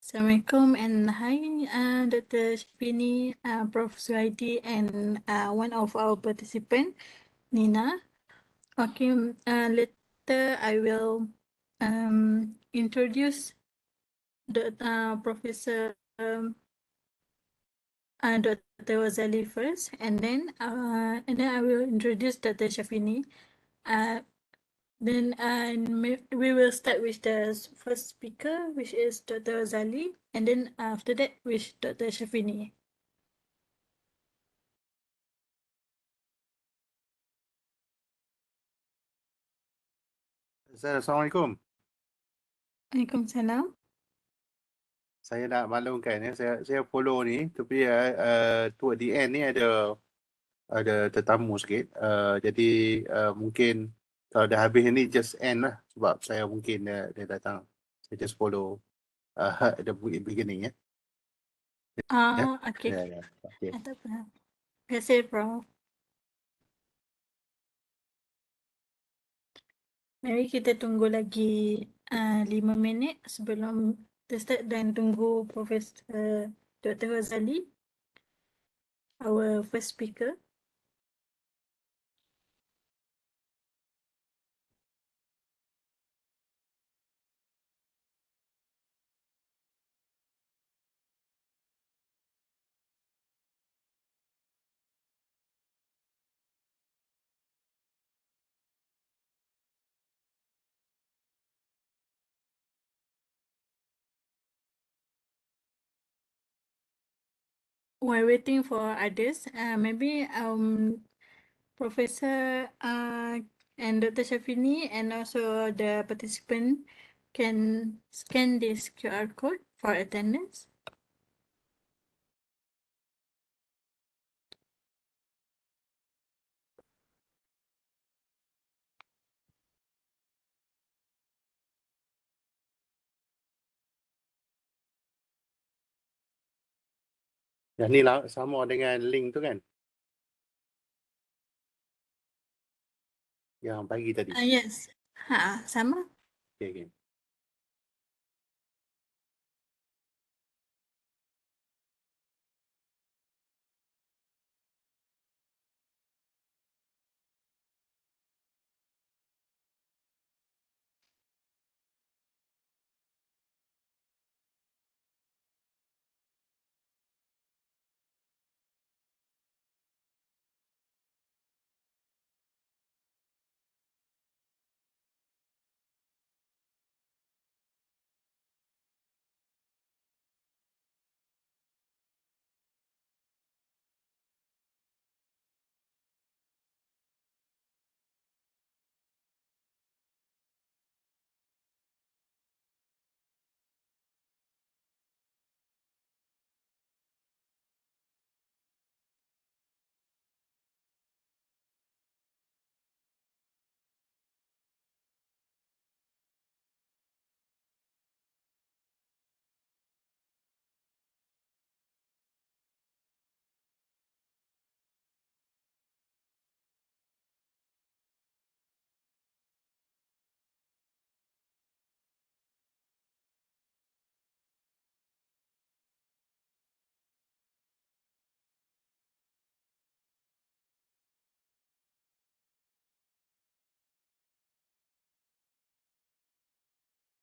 Assalamualaikum and hi, Dr. Shafini, Prof. Suhaidi, and one of our participant, Nina. Okay, later I will introduce the Professor Dr. Wazali first, and then I will introduce Dr. Shafini. Then we will start with the first speaker, which is Dr. Wazali, and then after that with Dr. Shafini. Assalamualaikum. Waalaikumsalam. Saya nak maklumkan saya follow ni tapi toward the end ni ada tetamu sikit. Jadi mungkin kalau dah habis ni just end lah sebab saya mungkin dia datang. Saya just follow the beginning ya. Okay. Ya. Okay. Tak apa. Terima kasih, Prof. Mari kita tunggu lagi 5 minit sebelum kita start dan tunggu Profesor Dr. Ghazali, our first speaker. While waiting for others, maybe Professor and Dr. Shafini and also the participant can scan this QR code for attendance. Yang ni lah sama dengan link tu kan? Yang pagi tadi. Yes. Sama. Okay.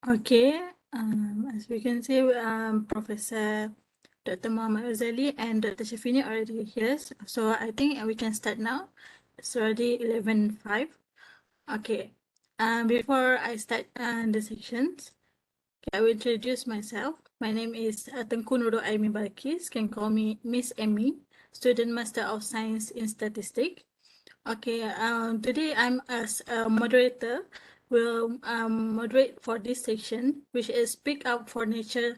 Okay, as we can see, Professor Dr. Muhammad Ghazali and Dr. Shafini already here. So I think we can start now. It's already 11:05. Okay, before I start the sections, I will introduce myself. My name is Tengku Nurul Aimi Balkis. Can call me Miss Emmy, Student Master of Science in Statistics. Okay, today I'm as a moderator will moderate for this section, which is Speak Up for Nature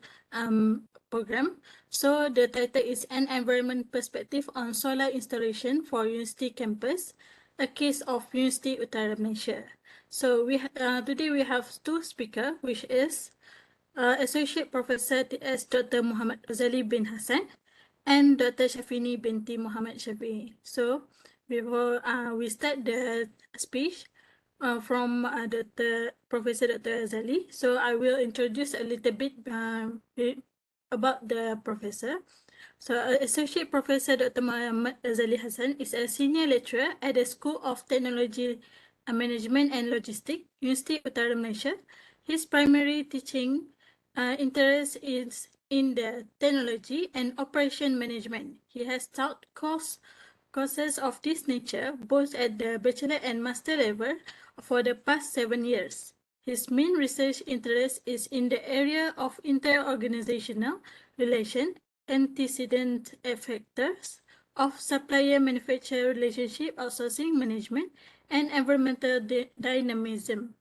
program. So the title is An Environment Perspective on Solar Installation for University Campus, a case of Universiti Utara, Malaysia. So today we have two speakers, which is Associate Professor T.S. Dr. Muhammad Ghazali bin Hassan and Dr. Shafini binti Muhammad Shafi'i. So before we start the speech from Professor Dr. Ghazali, so I will introduce a little bit about the professor. So, Associate Professor Dr. Muhammad Azali Hassan is a senior lecturer at the School of Technology Management and Logistics, Universiti Utara, Malaysia. His primary teaching interest is in the technology and operation management. He has taught courses of this nature both at the bachelor and master level for the past 7 years. His main research interest is in the area of inter-organizational relation, antecedent factors of supplier-manufacturer relationship, outsourcing management, and environmental dynamism.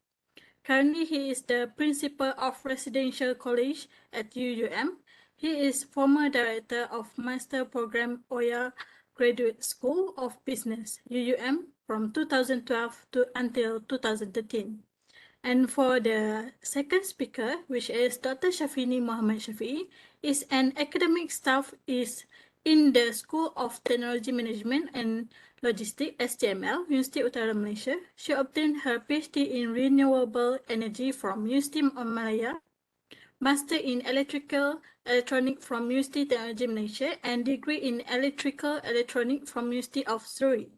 Currently, he is the principal of Residential College at UUM. He is former director of Master Program Oya Graduate School of Business, UUM, from 2012 to until 2013. And for the second speaker, which is Dr. Shafini Muhammad Shafi'i, is an academic staff is in the School of Technology Management and Logistics (STML), Universiti Utara, Malaysia. She obtained her PhD in Renewable Energy from Universiti Malaya, Master in Electrical Electronic from Universiti Technology Malaysia, and degree in Electrical Electronic from University of Zurich.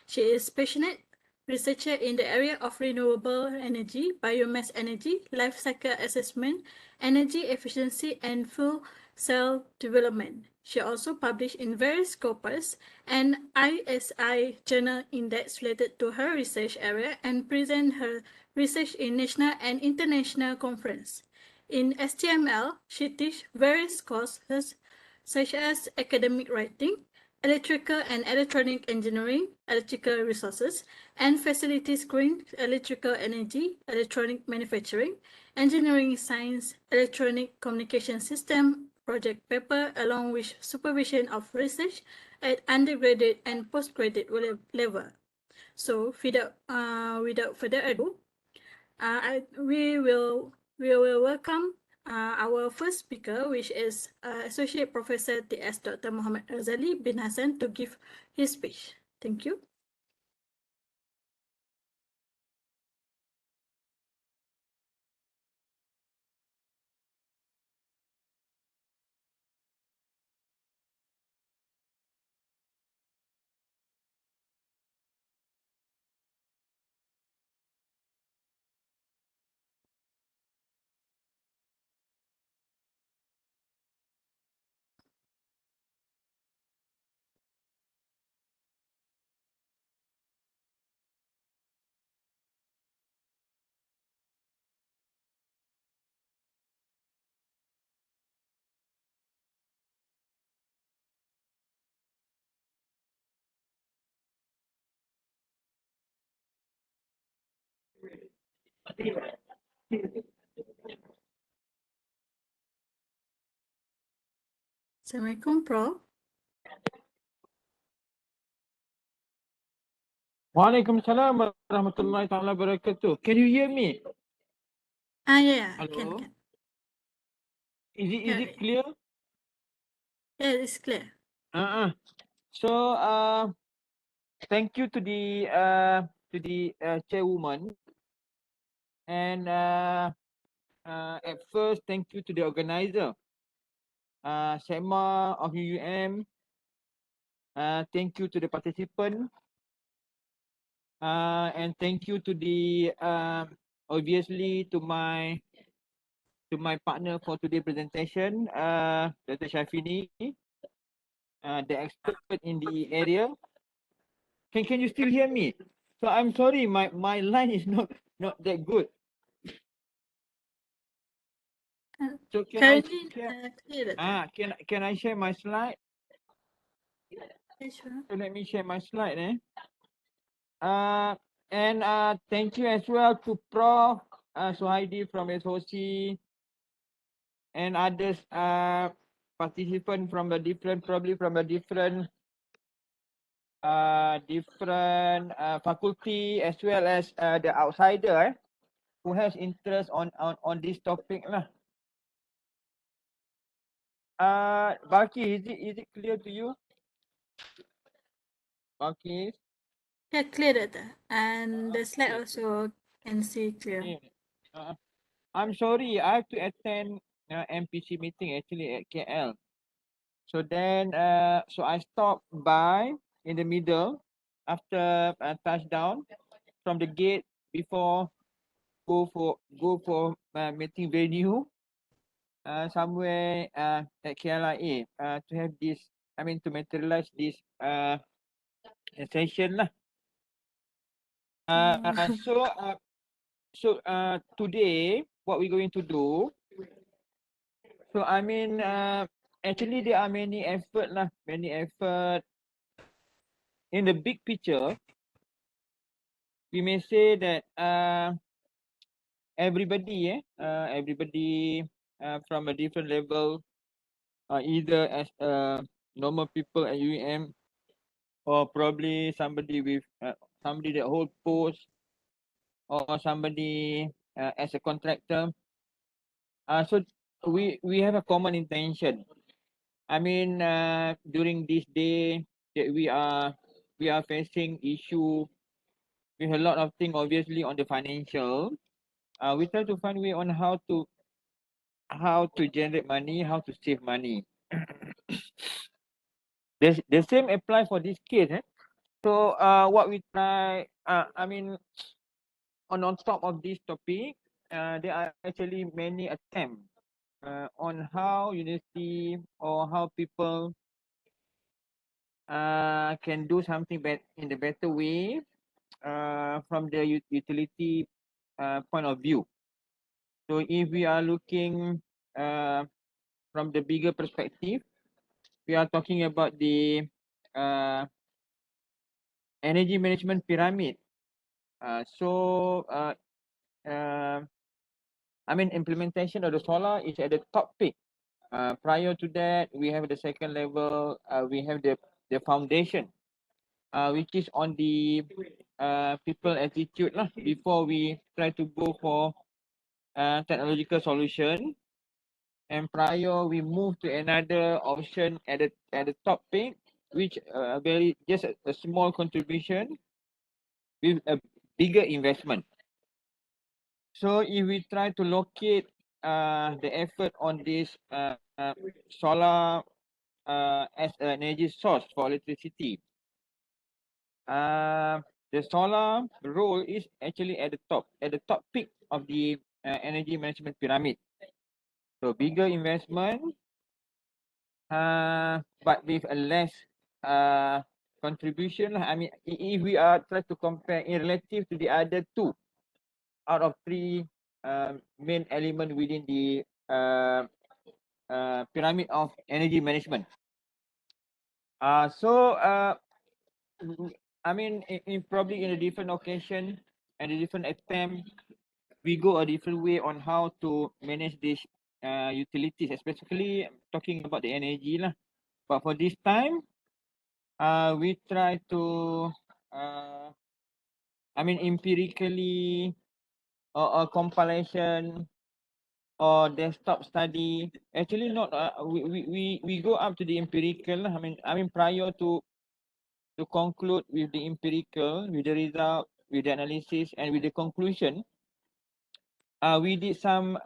She is passionate researcher in the area of renewable energy, biomass energy, life cycle assessment, energy efficiency, and fuel cell development. She also published in various Scopus and ISI journal index related to her research area and present her research in national and international conference. In STML, she teaches various courses such as academic writing, electrical and electronic engineering, electrical resources, and facilities green, electrical energy, electronic manufacturing, engineering science, electronic communication system, project paper, along with supervision of research at undergraduate and postgraduate level. So, without further ado, we will welcome our first speaker, which is Associate Professor T.S. Dr. Muhammad Azali bin Hassan, to give his speech. Thank you. Assalamualaikum, Prof. Waalaikumsalam warahmatullahi taala wabarakatuh. Can you hear me? Yeah, Hello. can. Is Yeah, it clear? yeah, it's clear. So thank you to the chairwoman, and at first thank you to the organizer, SEMA of UUM. Thank you to the participant, and thank you to the obviously to my partner for today's presentation, Dr. Shafini, the expert in the area. Can you still hear me? So I'm sorry, my line is not that good. So can I Currently, share? clear. Can I share my slide? Yeah, sure. So let me share my slide. And thank you as well to Prof. Suhaidi from SOC and others participant from the different, probably from the different faculty, as well as the outsider who has interest on this topic lah. Baki, is it clear to you? Baki? Yeah, clear data. And the slide also can see clear. I'm sorry, I have to attend MPC meeting actually at KL. So then, so I stopped by in the middle after touchdown from the gate before go for meeting venue somewhere at KLIA to have this, I mean to materialize this session lah. So today what we're going to do, so I mean actually there are many effort in the big picture. We may say that everybody from a different level, either as normal people at UEM or probably somebody with somebody that hold post or somebody as a contractor. So we have a common intention. I mean, during this day that we are facing issue with a lot of things, obviously on the financial. We try to find way on how to generate money, how to save money. The same apply for this case. So what we try, I mean, on top of this topic, there are actually many attempts on how university or how people can do something in the better way from the utility point of view. So if we are looking from the bigger perspective, we are talking about the energy management pyramid. I mean, implementation of the solar is at the top peak. Prior to that, we have the second level. We have the foundation, which is on the people attitude lah. Before we try to go for technological solution, and prior we move to another option at the top peak, which very just a small contribution with a bigger investment. So if we try to locate the effort on this solar as an energy source for electricity, the solar role is actually at the top peak of the energy management pyramid. So bigger investment, but with a less contribution. I mean, if we are trying to compare in relative to the other two out of three main element within the pyramid of energy management. I mean, in probably in a different occasion and a different attempt, we go a different way on how to manage these utilities, especially talking about the energy lah. But for this time, we try to, I mean, empirically or compilation or desktop study. Actually, not. We go up to the empirical. I mean, prior to conclude with the empirical, with the result, with the analysis, and with the conclusion, we did some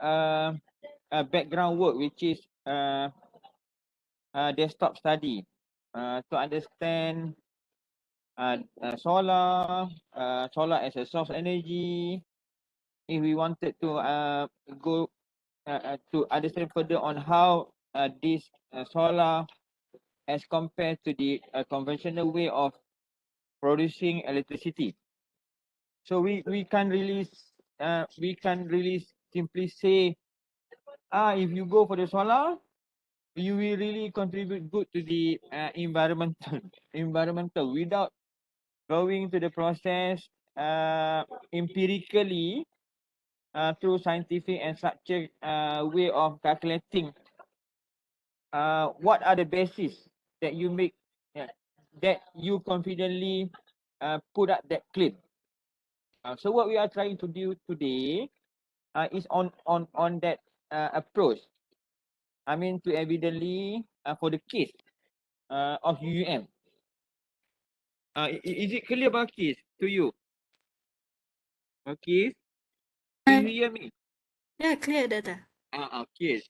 background work, which is desktop study to understand solar as a source energy. If we wanted to go to understand further on how this solar as compared to the conventional way of producing electricity. So we can't really simply say if you go for the solar, you will really contribute good to the environmental without going to the process empirically through scientific and structured way of calculating what are the basis that you make that you confidently put up that claim. So what we are trying to do today is on that approach. I mean, to evidently for the case of UUM. Is it clear about case to you? Okay. Do you hear me? Yeah, clear data. Okay.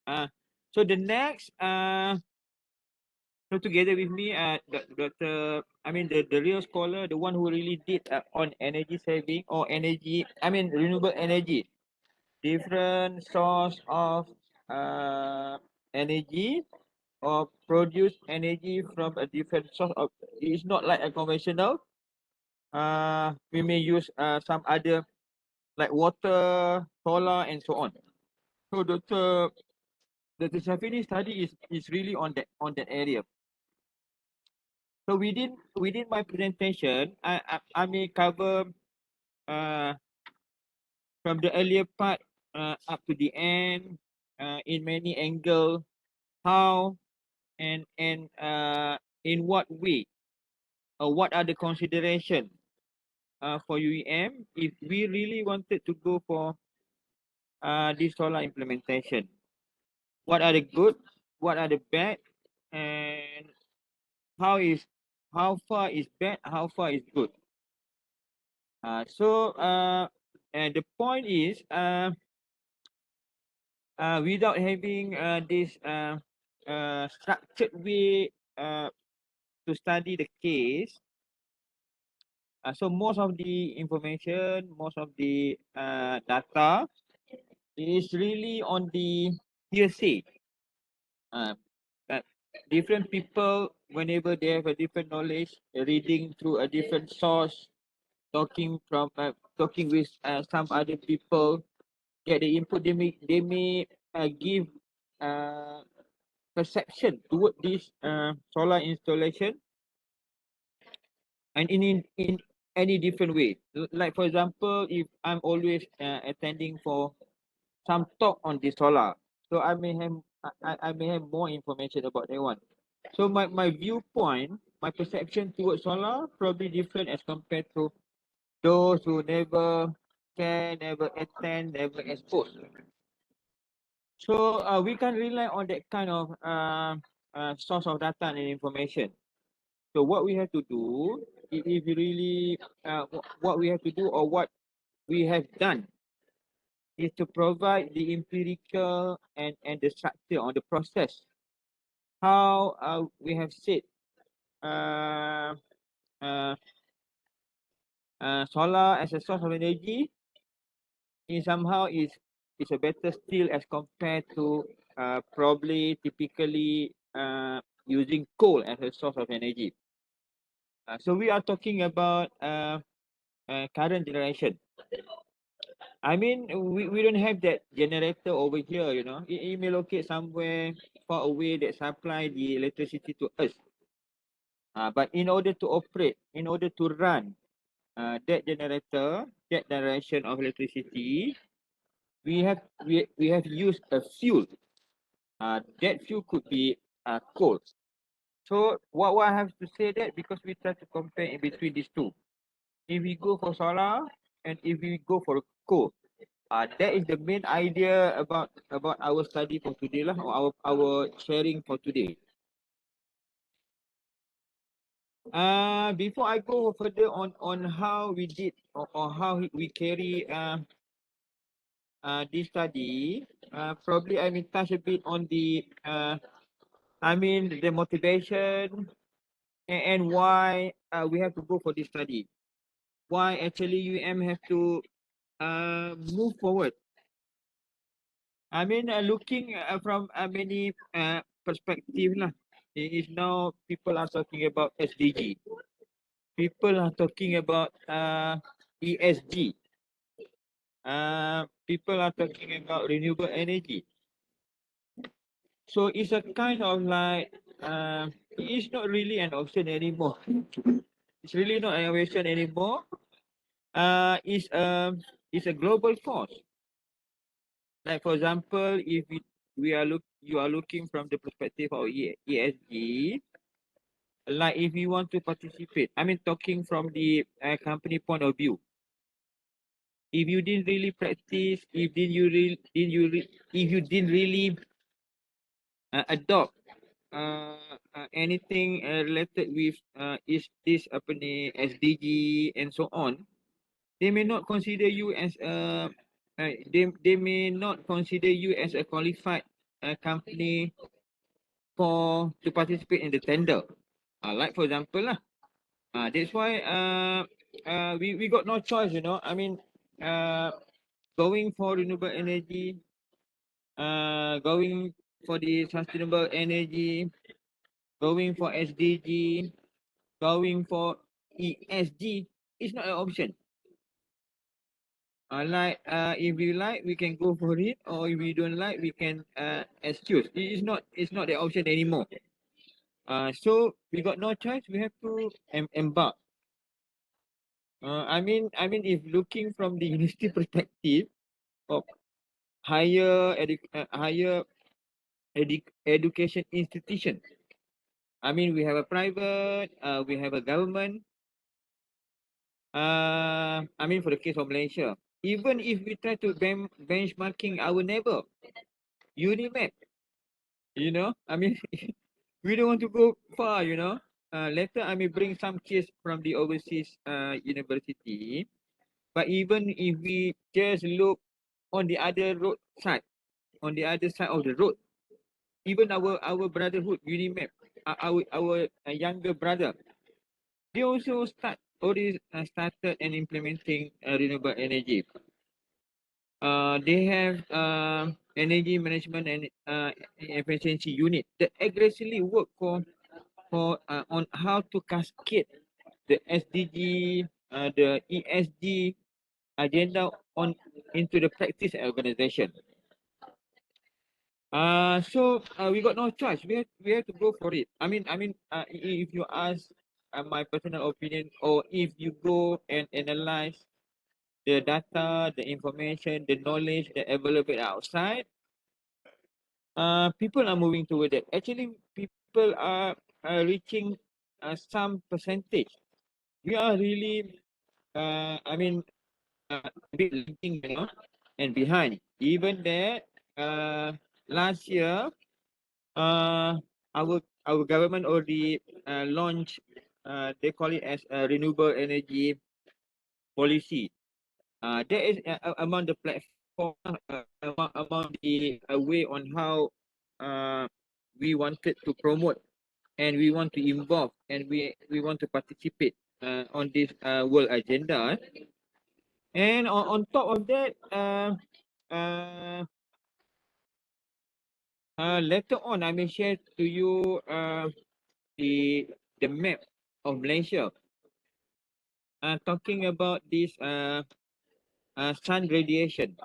So the next, so together with me, Dr. The real scholar, the one who really did on energy saving or energy, renewable energy, different source of energy or produce energy from a different source of. It's not like a conventional. We may use some other like water, solar, and so on. So the Shafini study is really on that area. So within my presentation, I may cover uh, from the earlier part up to the end in many angles how and in what way or what are the consideration for UEM if we really wanted to go for this solar implementation. What are the good? What are the bad? And how far is bad? How far is good? And the point is, without having this structured way to study the case, so most of the information, most of the data is really on the hearsay. Uh, that different people, whenever they have a different knowledge, reading through a different source, talking with some other people, get the input. They may give uh, perception toward this solar installation, and in any different way. Like for example, if I'm always attending for some talk on the solar, so I may have more information about that one. So my viewpoint, my perception towards solar probably different as compared to those who never can, never attend, never exposed. So we can rely on that kind of source of data and information. So what we have to do, if you really, what we have to do or what we have done is to provide the empirical and the structure on the process. How we have said uh, uh, solar as a source of energy in somehow is a better still as compared to probably typically using coal as a source of energy. So we are talking about current generation. We don't have that generator over here, you know. It may locate somewhere far away that supply the electricity to us. But in order to operate, in order to run that generator, that generation of electricity, we have used a fuel. That fuel could be coal. So what I have to say that because we try to compare in between these two. If we go for solar and if we go for coal, that is the main idea about our study for today lah, or our sharing for today. Before I go further on how we did or how we carry this study, probably I will touch a bit on the the motivation and why we have to go for this study. Why actually UM have to move forward. Looking from many perspective lah. Is now people are talking about SDG. People are talking about ESG. People are talking about renewable energy. So it's a kind of like it's not really an option anymore. It's really not an option anymore. It's a global force. Like for example, if you are looking from the perspective of ESG, like if you want to participate, talking from the company point of view. If you didn't really practice, if you didn't really adopt anything related with is this apa ni SDG and so on, they may not consider you as they may not consider you as a qualified company to participate in the tender. Like for example lah. That's why we got no choice, you know. I mean, going for renewable energy, going for the sustainable energy, going for SDG, going for ESG is not an option. If we like, we can go for it, or if we don't like, we can excuse. It's not the option anymore. So we got no choice. We have to embark. If looking from the university perspective of higher education institution. I mean, we have a private, we have a government. For the case of Malaysia, even if we try to benchmarking our neighbor, Unimap, you know, we don't want to go far, you know. Later, I may bring some case from the overseas university. But even if we just look on the other road side, on the other side of the road, even our brotherhood Unimap, our younger brother, they also already started and implementing renewable energy. They have energy management and efficiency unit that aggressively work on how to cascade the SDG, the ESG agenda on into the practice organization. We got no choice. We have to go for it. If you ask my personal opinion, or if you go and analyze the data, the information, the knowledge that available outside, people are moving toward it. Actually, people are reaching some percentage. We are really, a bit lagging, you know, and behind. Even that, last year, our government already launched, they call it as a renewable energy policy. That is among the platform, among the way on how we wanted to promote and we want to involve and we want to participate on this world agenda. And on top of that, uh, later on, I may share to you the map of Malaysia. Talking about this sun radiation.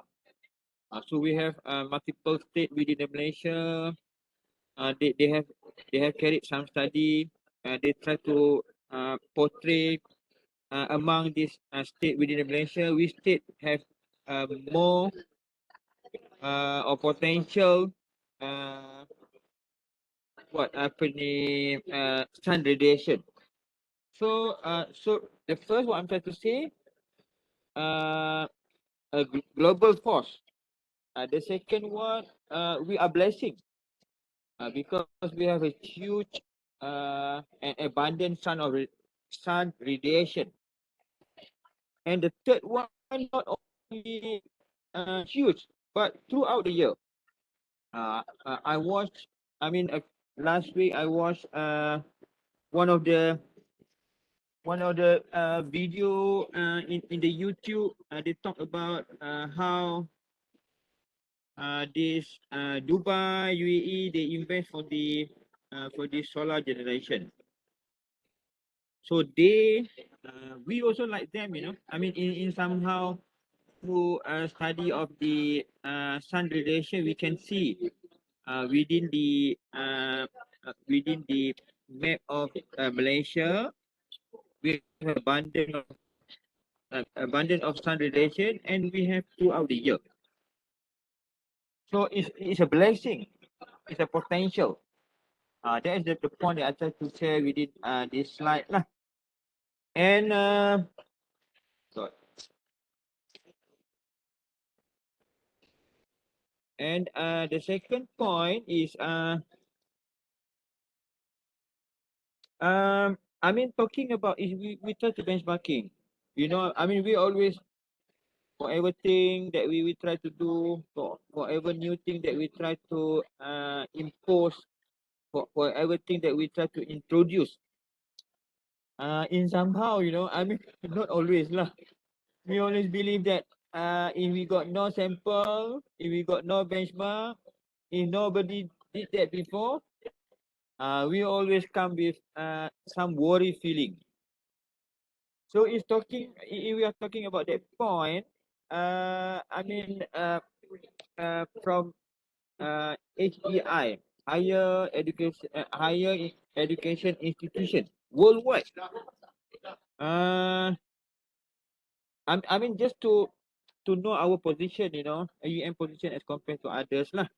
So we have multiple states within the Malaysia. They have carried some study. They try to portray among these state within the Malaysia, which state have more or potential sun radiation. So the first one I'm trying to say, a global force. The second one, we are blessing because we have a huge and abundant sun radiation. And the third one, not only huge, but throughout the year. I watched. Last week I watched one of the video in the YouTube. They talk about how this Dubai, UAE, they invest for the solar generation. So we also like them, you know. In somehow through a study of the sun radiation, we can see within the map of Malaysia, we have abundance of sun radiation, and we have throughout the year. So it's a blessing. It's a potential. That is the point that I try to share within this slide lah. And the second point is talking about is we try to benchmarking. You know, we always everything that we try to do, for every new thing that we try to impose, for everything that we try to introduce. In somehow, I mean, not always lah. We always believe that if we got no sample, if we got no benchmark, if nobody did that before, we always come with some worry feeling. So if we are talking about that point, I mean, from HEI, higher education institution worldwide. I mean, just to know our position, AUM position as compared to others lah.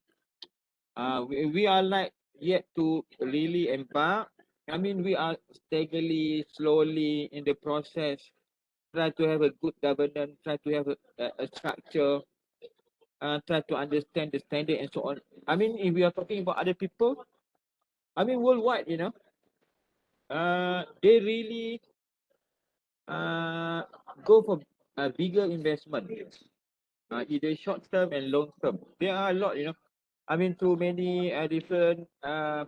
We are like yet to really embark. I mean, we are steadily, slowly in the process, try to have a good governance, try to have a structure, try to understand the standard and so on. I mean, if we are talking about other people, I mean, worldwide, they really go for a bigger investment, either short term and long term. There are a lot, I mean, through many different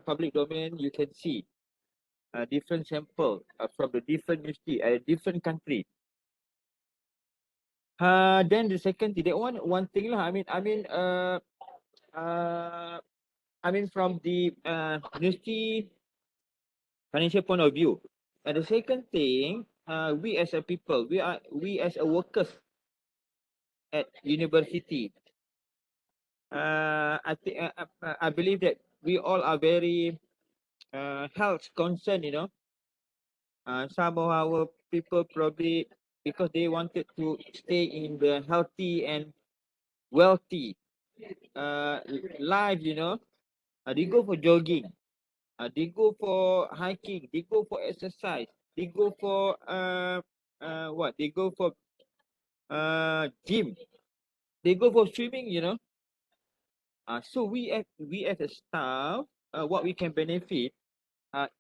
public domain, you can see different sample from the different university, different country. Then the second thing, that one thing lah. I mean, from the university financial point of view. And the second thing, we as a people, we as a workers at university. I believe that we all are very health concerned. Some of our people probably because they wanted to stay in the healthy and wealthy life. They go for jogging. They go for hiking. They go for exercise. They go for what? They go for gym. They go for swimming. So we as a staff, what we can benefit,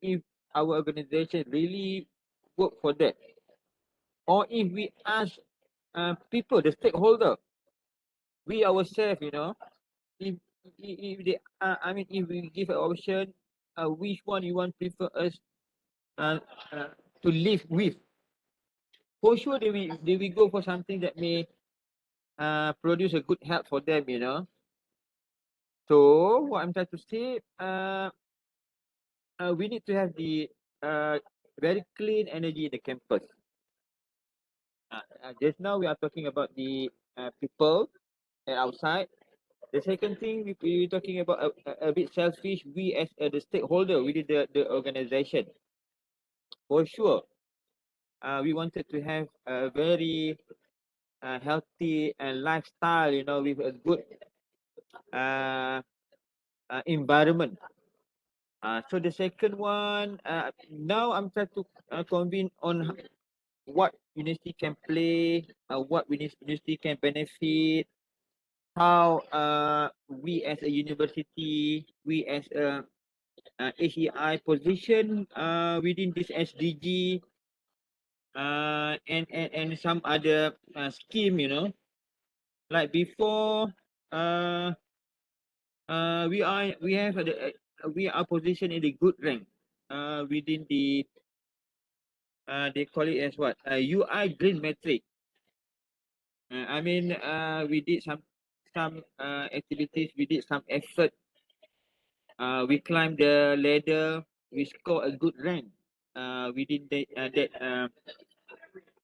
if our organization really work for that, or if we ask people, the stakeholder, we ourselves, if they, I mean, if we give an option, which one you want prefer us uh, to live with, for sure they will go for something that may produce a good help for them. So what I'm trying to say, we need to have the very clean energy in the campus. Just now we are talking about the people outside. The second thing we talking about a bit selfish. We as the stakeholder within the organization, for sure, we wanted to have a very healthy lifestyle. With a good environment. So the second one, now I'm trying to convene on what university can play, what university can benefit, how we as a university, we as a HEI position within this SDG and some other scheme, like before we are positioned in the good rank within the they call it as what UI green metric. I mean, we did some activities, we did some effort. We climbed the ladder. We scored a good rank within that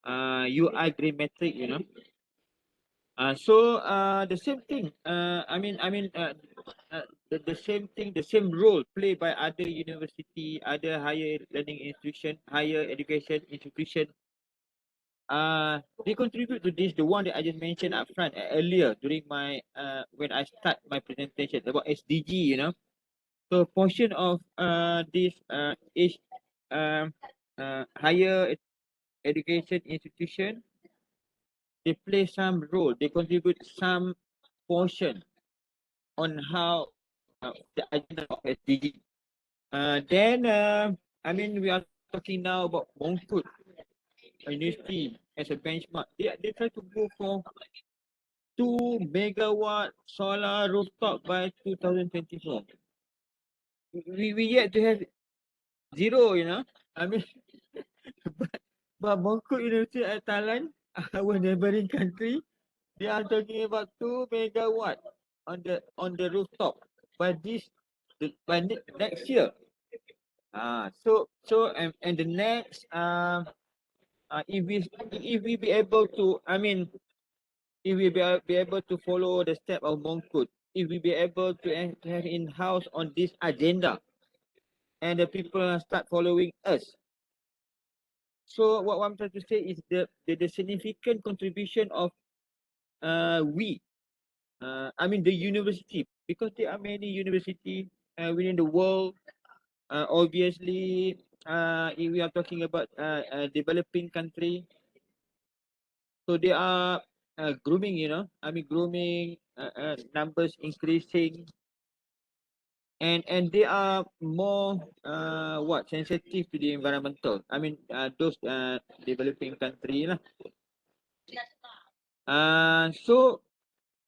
UI green metric. So the same thing. The same thing, the same role played by other university, other higher learning institution, higher education institution. They contribute to this. The one that I just mentioned up front earlier during my when I start my presentation about SDG. So portion of this is higher education institution. They play some role. They contribute some portion on how the agenda of SDG. Then we are talking now about Bongkut University. as a benchmark. They try to go for 2 megawatt solar rooftop by 2024. We yet to have zero, you know. I mean, but Mongkut University at Thailand, our neighboring country, they are talking about 2 megawatt on the rooftop by next year. And the next if we be able to, I mean, if we be able to follow the step of Mongkut, if we be able to have in-house on this agenda, and the people start following us. So what I'm trying to say is the significant contribution of the university, because there are many universities within the world. Obviously, if we are talking about a developing country, so they are grooming, you know. Grooming numbers increasing, and they are more sensitive to the environmental. Those developing country lah. So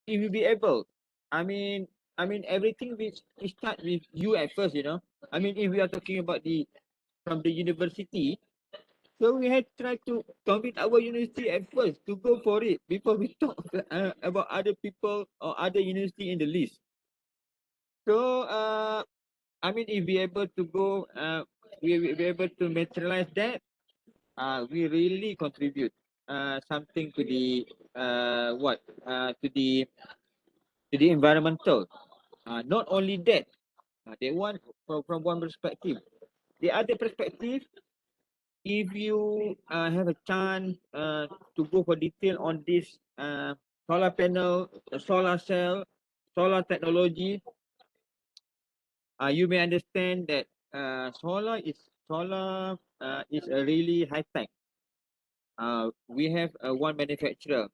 if we be able, I mean, everything we start with you at first, you know. If we are talking about from the university, so we had tried to convince our university at first to go for it before we talk about other people or other university in the list. So if we able to go, we be able to materialize that, we really contribute something to the to the environmental. Not only that, they want from one perspective. The other perspective, if you have a chance to go for detail on this solar panel, solar cell, solar technology, you may understand that solar is a really high tech. We have one manufacturer,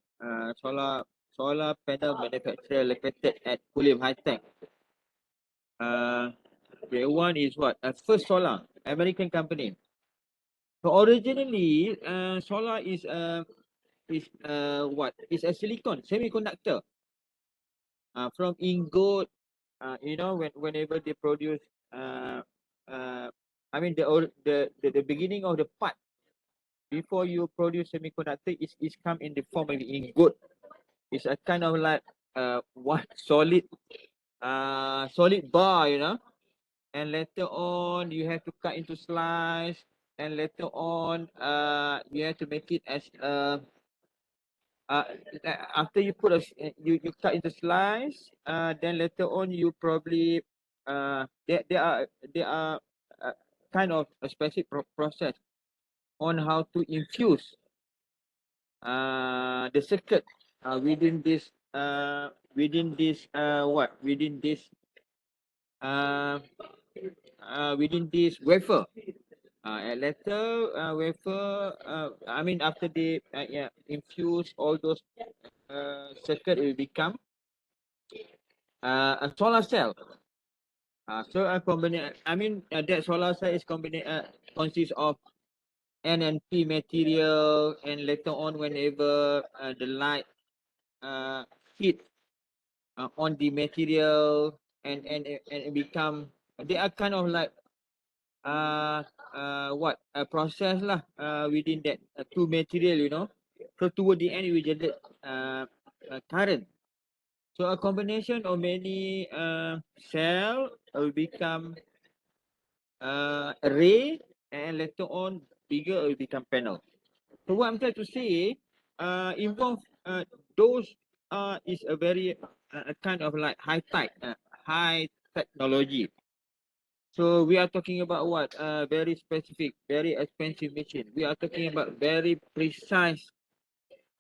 solar panel manufacturer located at Kulim High Tech. The one is what? First Solar, American company. So originally, solar is a silicon semiconductor from ingot. Whenever they produce, the beginning of the part before you produce semiconductor is come in the form of ingot. It's a kind of like solid bar, you know. And later on you have to cut into slice, and later on you have to make it as after you put you cut into slice, then later on you probably there are kind of a specific process on how to infuse the circuit within this within this wafer. And later wafer, after they infuse all those circuit, it will become a solar cell. So a combination, that solar cell is consists of NNP material, and later on whenever the light hit on the material, and it become, they are kind of like a process lah within that two material, you know. So toward the end we generate current. So a combination of many cell will become array, and later on bigger will become panel. So what I'm trying to say, involve those is a very kind of like high technology. So we are talking about what? Very specific, very expensive machine. We are talking about very precise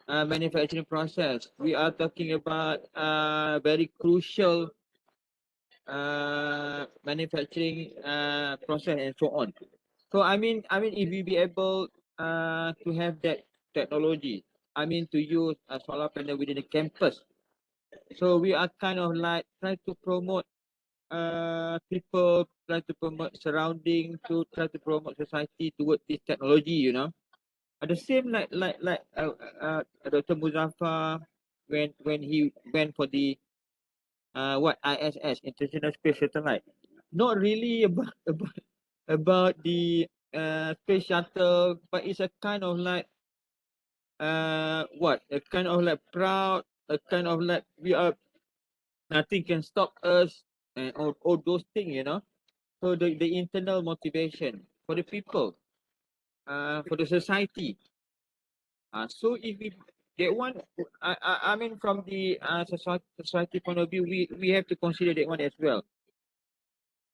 manufacturing process. We are talking about very crucial manufacturing process, and so on. So if we be able to have that technology, to use a solar panel within the campus. So we are kind of like trying to promote people, try to promote surrounding, to try to promote society towards this technology, you know. The same like Dr. Muzaffar when he went for the what ISS International Space Satellite. Not really about the space shuttle, but it's a kind of like what a kind of like proud, a kind of like we are nothing can stop us and all those things, you know. So the internal motivation for the people, for the society. So if we that one, I mean from the society point of view, we have to consider that one as well.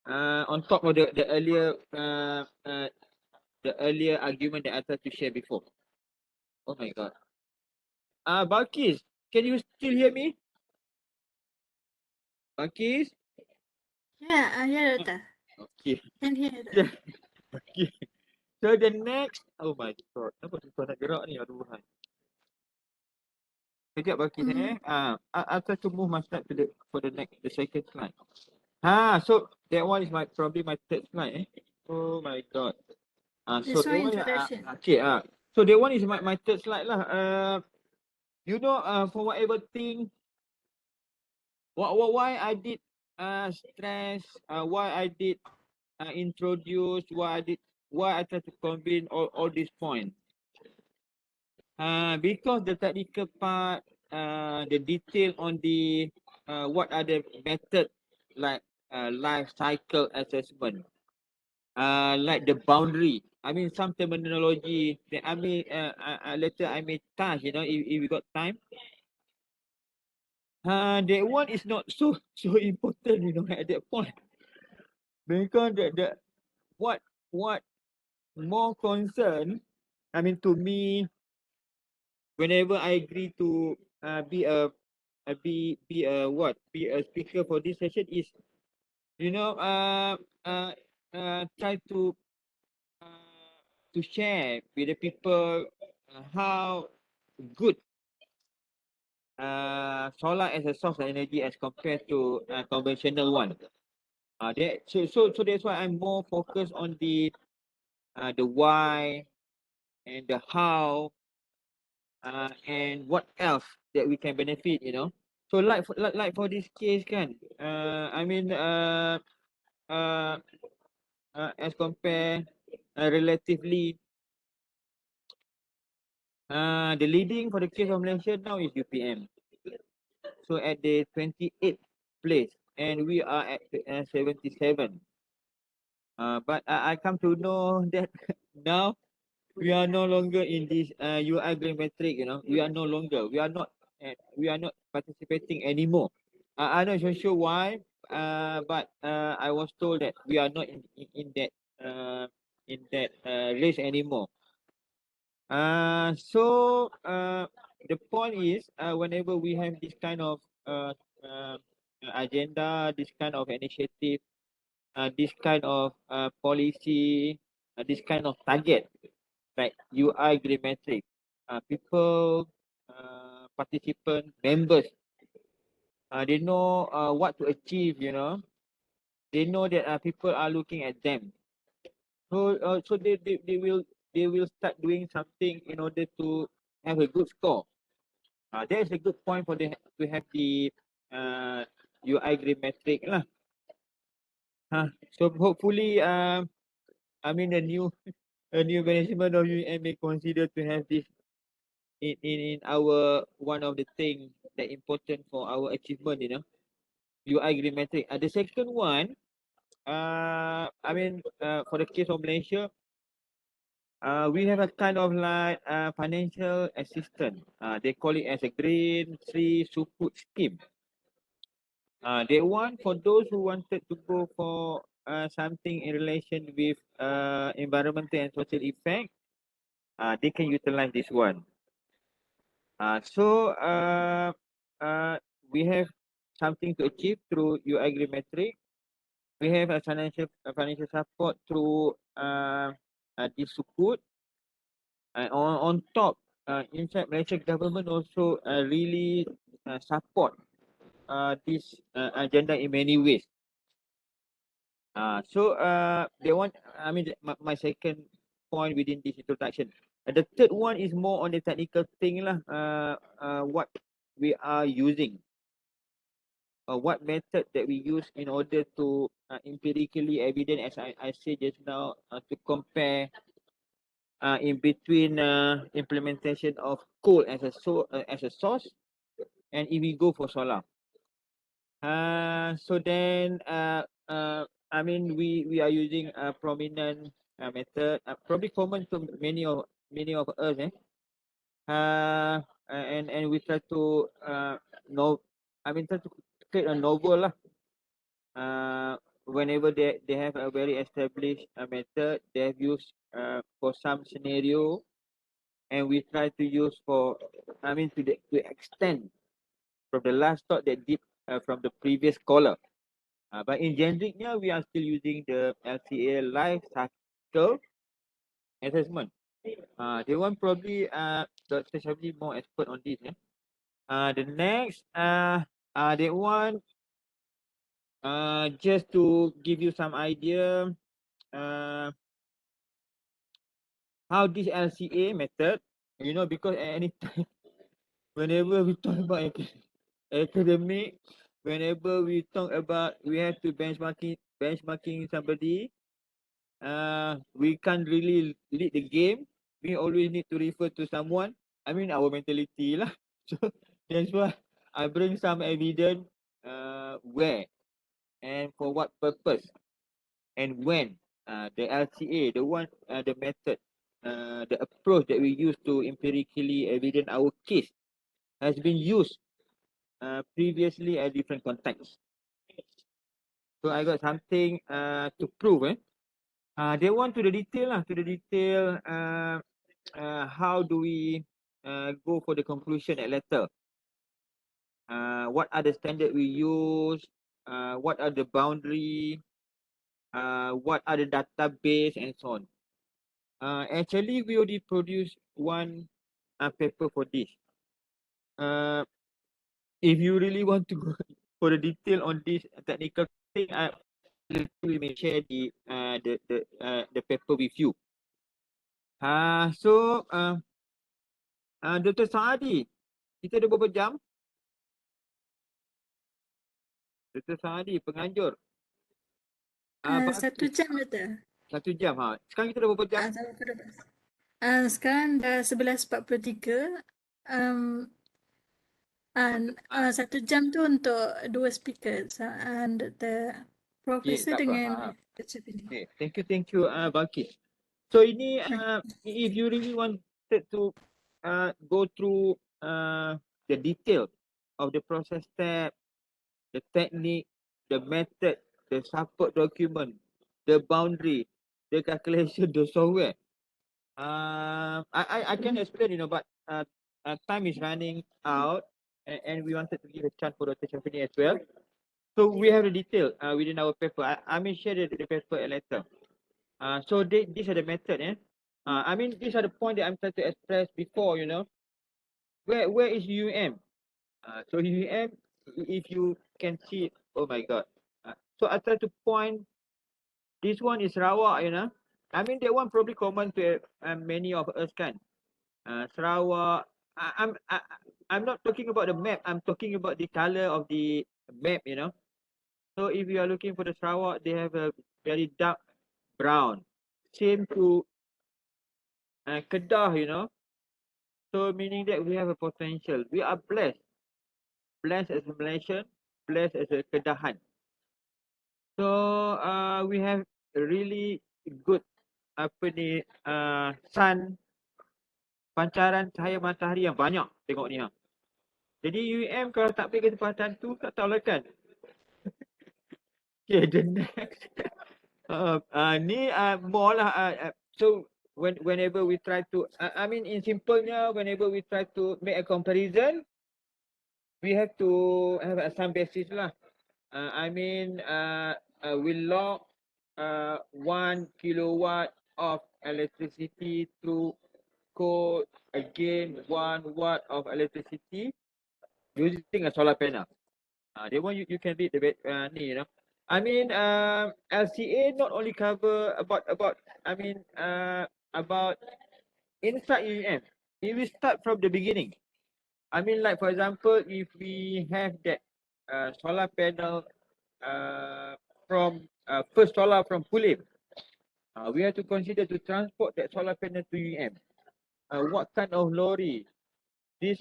On top of the earlier argument that I tried to share before. Oh my god. Balkis, can you still hear me? Balkis? Yeah, Doctor. Okay. Can hear that. Yeah. Okay. So the next, oh my god, kenapa susah nak gerak ni? Aduh, hai. Sekejap Balkis I'll try to move my slide to for the second slide. So that one is probably my third slide. Oh my god. So This that one one, introduction. okay. So that one is my third slide lah. You know, for whatever thing, why I did stress, why I did introduce, why I try to convene all these points. Because the technical part, the detail on the what are the method like life cycle assessment, like the boundary. I mean some terminology that I may later I may touch, you know, if we got time. That one is not so important, you know, at that point. Because the what more concern, I mean to me, whenever I agree to be a speaker for this session is, you know, try to share with the people how good solar as a source of energy as compared to conventional one. So that's why I'm more focused on the why and the how, and what else that we can benefit, you know. So like for this case kan, I mean as compare relatively, the leading for the case of Malaysia now is UPM. So at the 28th place, and we are at 77. But I come to know that now we are no longer in this UI metric, you know. We are not participating anymore. I'm not so sure why, but I was told that we are not in that race anymore. The point is, whenever we have this kind of agenda, this kind of initiative, this kind of policy, this kind of target, like UI metric, people, participant, members, they know what to achieve, you know. They know that people are looking at them. So they will start doing something in order to have a good score. That is a good point for them to have the UI metric lah. So hopefully, I mean a new management of UM may consider to have this in our one of the thing that important for our achievement, you know, UI metric. The second one, I mean for the case of Malaysia, we have a kind of like financial assistance. They call it as a green free sukuk scheme. They want for those who wanted to go for something in relation with environmental and social effect, they can utilize this one. So we have something to achieve through UI metric. We have a financial support through this sukuk. On top, in fact, Malaysian government also really support this agenda in many ways. So they want, I mean, my second point within this introduction, The third one is more on the technical thing lah. What we are using, what method that we use in order to empirically evident, as I said just now, to compare in between implementation of coal as a source, and if we go for solar. So then I mean we are using a prominent method, probably common to many of us, and we try to try to create a novel lah. Whenever they have a very established method they have used for some scenario, and we try to use for to extend from the last thought that did from the previous caller. But in generic, we are still using the LCA life cycle assessment. The one probably Dr. Shabli more expert on this. The next that one just to give you some idea how this LCA method, because at any time whenever we talk about academic, whenever we talk about we have to benchmarking somebody, we can't really lead the game. We always need to refer to someone. Our mentality lah. So that's why I bring some evidence where and for what purpose and when the LCA, the method, the approach that we use to empirically evidence our case has been used previously at different contexts. So I got something to prove. They want to the detail. How do we go for the conclusion at letter? What are the standard we use? What are the boundary? What are the database and so on? Actually, we already produced one paper for this. If you really want to go for the detail on this technical thing, we may share the paper with you. So Dr. Saadi, kita ada berapa jam? Dr. Saadi, penganjur. 1 jam betul. 1 jam. Sekarang kita dah berapa jam? Sampai pukul 12. Sekarang dah 11.43. 1 jam tu untuk 2 speaker. And the professor tak apa. dengan Perceptive ini. Okay. Thank you, Balkis. So ini if you really wanted to go through the detail of the process step, the technique, the method, the support document, the boundary, the calculation, the software. I can explain, but time is running out, and we wanted to give a chance for Dr. Shafini as well. So we have the detail within our paper. I may share the paper later. So these are the method. These are the point that I'm trying to express before. Where is UM? So UM, if you can see it, oh my God. So I try to point. This one is Sarawak. That one probably common to many of us kan. Sarawak. I'm not talking about the map. I'm talking about the color of the map. So if you are looking for the Sarawak, they have a very dark brown. Same to Kedah. So meaning that we have a potential. We are blessed. Blessed as a Malaysian, blessed as a Kedahan. So we have a really good sun, pancaran cahaya matahari yang banyak tengok ni. Jadi UM kalau tak ambil kesempatan tu tak tahulah kan. Okay, the next. Ni more lah. So whenever we try to, in simpelnya, whenever we try to make a comparison, we have to have some basis lah. We log 1 kilowatt of electricity through coal, again 1 watt of electricity using a solar panel. They want you can read the LCA not only cover about inside UEM, if we start from the beginning, I mean, like for example, if we have that solar panel from first solar from Pulim, we have to consider to transport that solar panel to UEM. What kind of lorry? This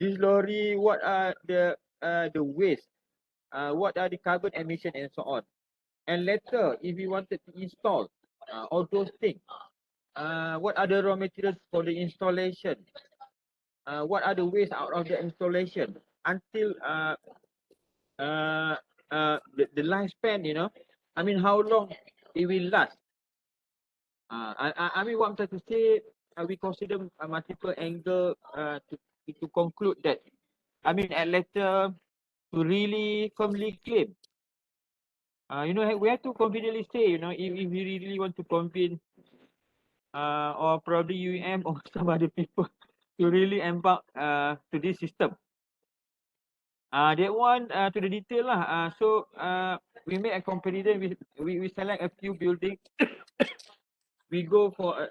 lorry, what are the waste? What are the carbon emission and so on? And later, if we wanted to install all those things, what are the raw materials for the installation? What are the waste out of the installation until the lifespan, you know? I mean, how long it will last? I mean, what I'm trying to say, we consider multiple angle to conclude that. I mean, at later to really firmly claim. You know, we have to confidently say, you know, if we really want to convince or probably UM or some other people to really embark to this system. That one to the detail lah. So we make a comparison. We select a few buildings. We go for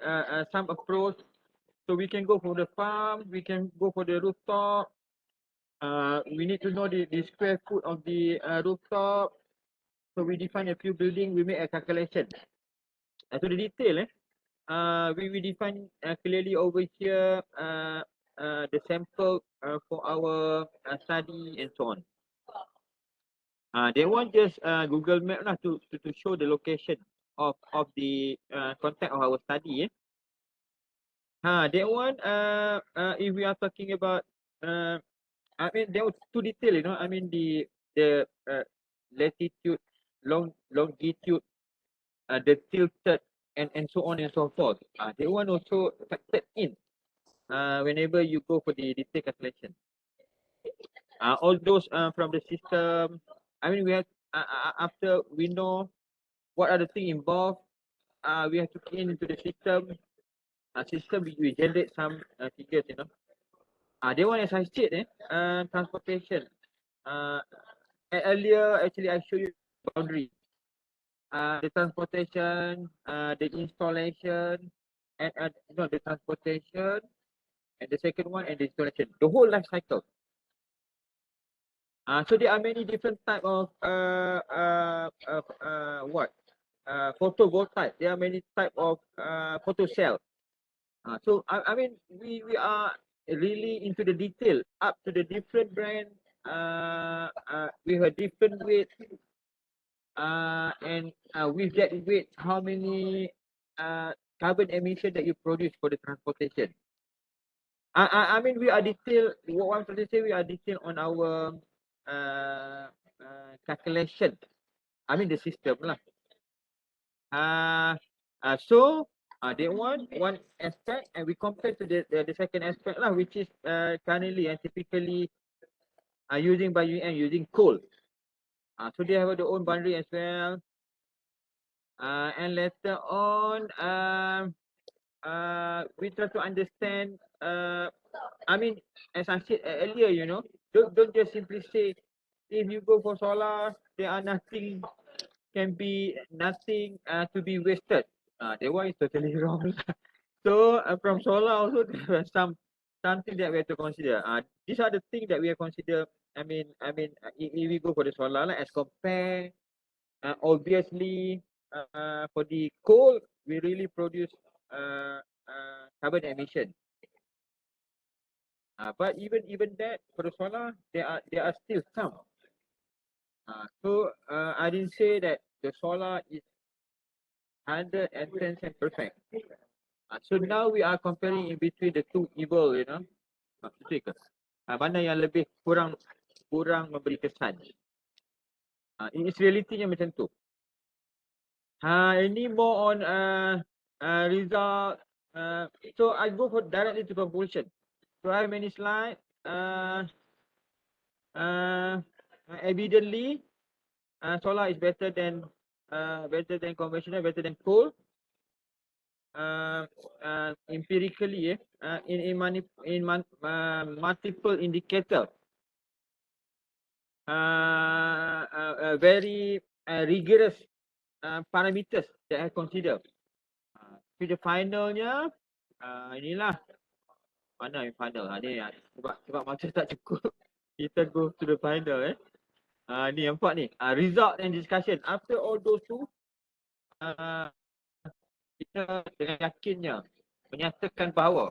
some approach. So we can go for the farm. We can go for the rooftop. We need to know the square foot of the rooftop. So we define a few buildings. We make a calculation. To the detail, we define clearly over here the sample for our study and so on. They want just Google Map lah to show the location of the contact of our study. That one if we are talking about I mean there was too detail, you know. I mean the latitude, longitude, the tilted and so on and so forth. That one also factored in whenever you go for the detail calculation. All those from the system. I mean, we have after we know what are the things involved, we have to key into the system. System we generate some figures, you know. That one as I said, transportation. Earlier, actually, I showed you boundary. The transportation, the installation, and no, the transportation, and the second one, and the installation. The whole life cycle. So there are many different type of photovoltaic. There are many type of photo cell. So I mean we are really into the detail up to the different brand. We have different weight. And with that weight, how many carbon emission that you produce for the transportation? I mean we are detailed. What I'm trying to say, we are detailed on our calculation. I mean the system lah. So that one aspect, and we compare to the second aspect lah, which is currently and typically using by UM using coal. So they have their own boundary as well. And later on, we try to understand. I mean, as I said earlier, you know, don't just simply say if you go for solar, there are nothing can be nothing to be wasted. That one is totally wrong. So from solar also there are something that we have to consider. These are the things that we have considered. I mean, if we go for the solar, like, as compare, obviously, for the coal, we really produce carbon emission. But even that for the solar, there are still some. So I didn't say that the solar is 110% perfect. So now we are comparing in between the two evil, you know. Betul ke? Mana yang lebih kurang memberi kesan. Ini realitinya macam tu. Ini more on result. So I go for directly to conclusion. So I have many slides. Evidently, solar is better than conventional, better than coal. Empirically, in multiple indicator, very rigorous parameters that I consider. The finalnya, Inilah mana yang final. Ni sebab masa tak cukup. Kita go to the final ni nampak ni. Result and discussion. After all those two, kita dengan yakinnya menyatakan bahawa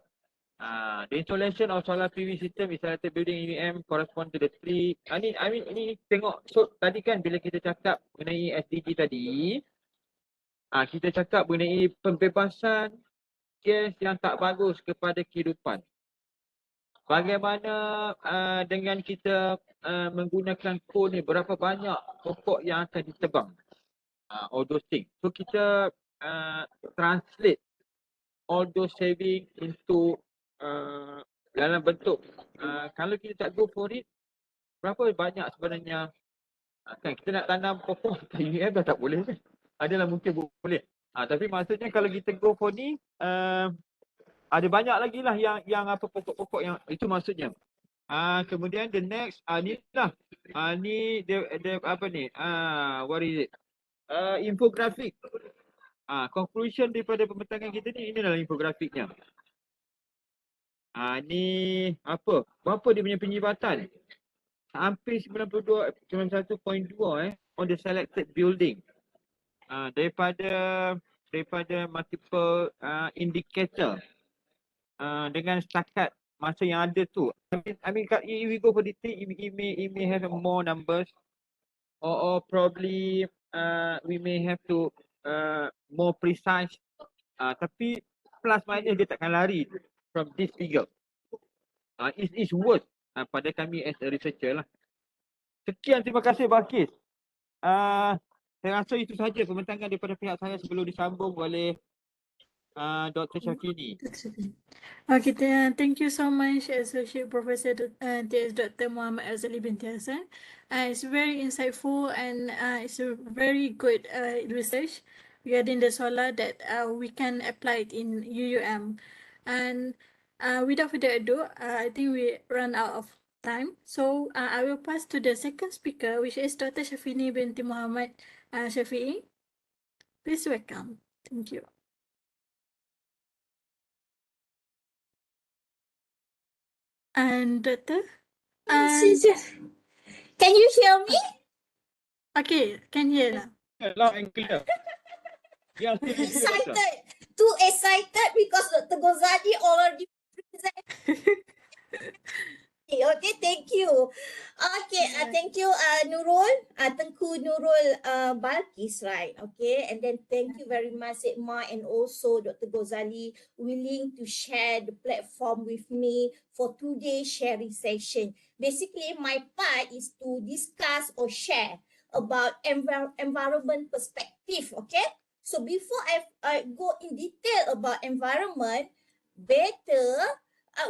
the installation of solar PV system insulated building UEM correspond to the three. Ini tengok. So tadi kan bila kita cakap mengenai SDG tadi, kita cakap mengenai pembebasan gas yang tak bagus kepada kehidupan. Bagaimana dengan kita menggunakan coal ni, berapa banyak pokok yang akan ditebang, all those things. So kita translate all those saving into dalam bentuk kalau kita tak go for it, berapa banyak sebenarnya kan kita nak tanam pokok kat UM dah tak boleh kan. Adalah mungkin boleh. Tapi maksudnya kalau kita go for ni ada banyak lagi lah yang apa pokok-pokok yang itu maksudnya. Kemudian the next ni lah. Ni the apa ni? What is it? Infografik. Conclusion daripada pembentangan kita ni, inilah infografiknya. Ni apa? Berapa dia punya penyibatan? Hampir 91.2 on the selected building. Daripada multiple indicator. Dengan setakat masa yang ada tu. I mean if we go for detail, it may have more numbers or probably we may have to more precise. Tapi plus minus dia takkan lari from this figure. It's worth pada kami as a researcher lah. Sekian, terima kasih Balkis. Saya rasa itu sahaja pembentangan daripada pihak saya sebelum disambung oleh Dr. Syafini. Okay, thank you so much, Associate Professor T.S. Dr. Muhammad Azali binti Hassan. It's very insightful and it's a very good research regarding the solar that we can apply it in UUM. And without further ado, I think we run out of time. So I will pass to the second speaker, which is Dr. Syafini binti Muhammad Shafi'i. Please welcome. Thank you. And Doctor? Can you hear me? Okay, can hear now. Loud and clear. Yeah, Excited. Too excited because Dr. Ghazali already presented. Okay, thank you. Okay, thank you, Nurul, Tengku Nurul Balkis, right? Okay, and then thank you very much, Setma, and also Dr. Ghazali, willing to share the platform with me for today's sharing session. Basically, my part is to discuss or share about environment perspective, okay? So before I go in detail about environment, better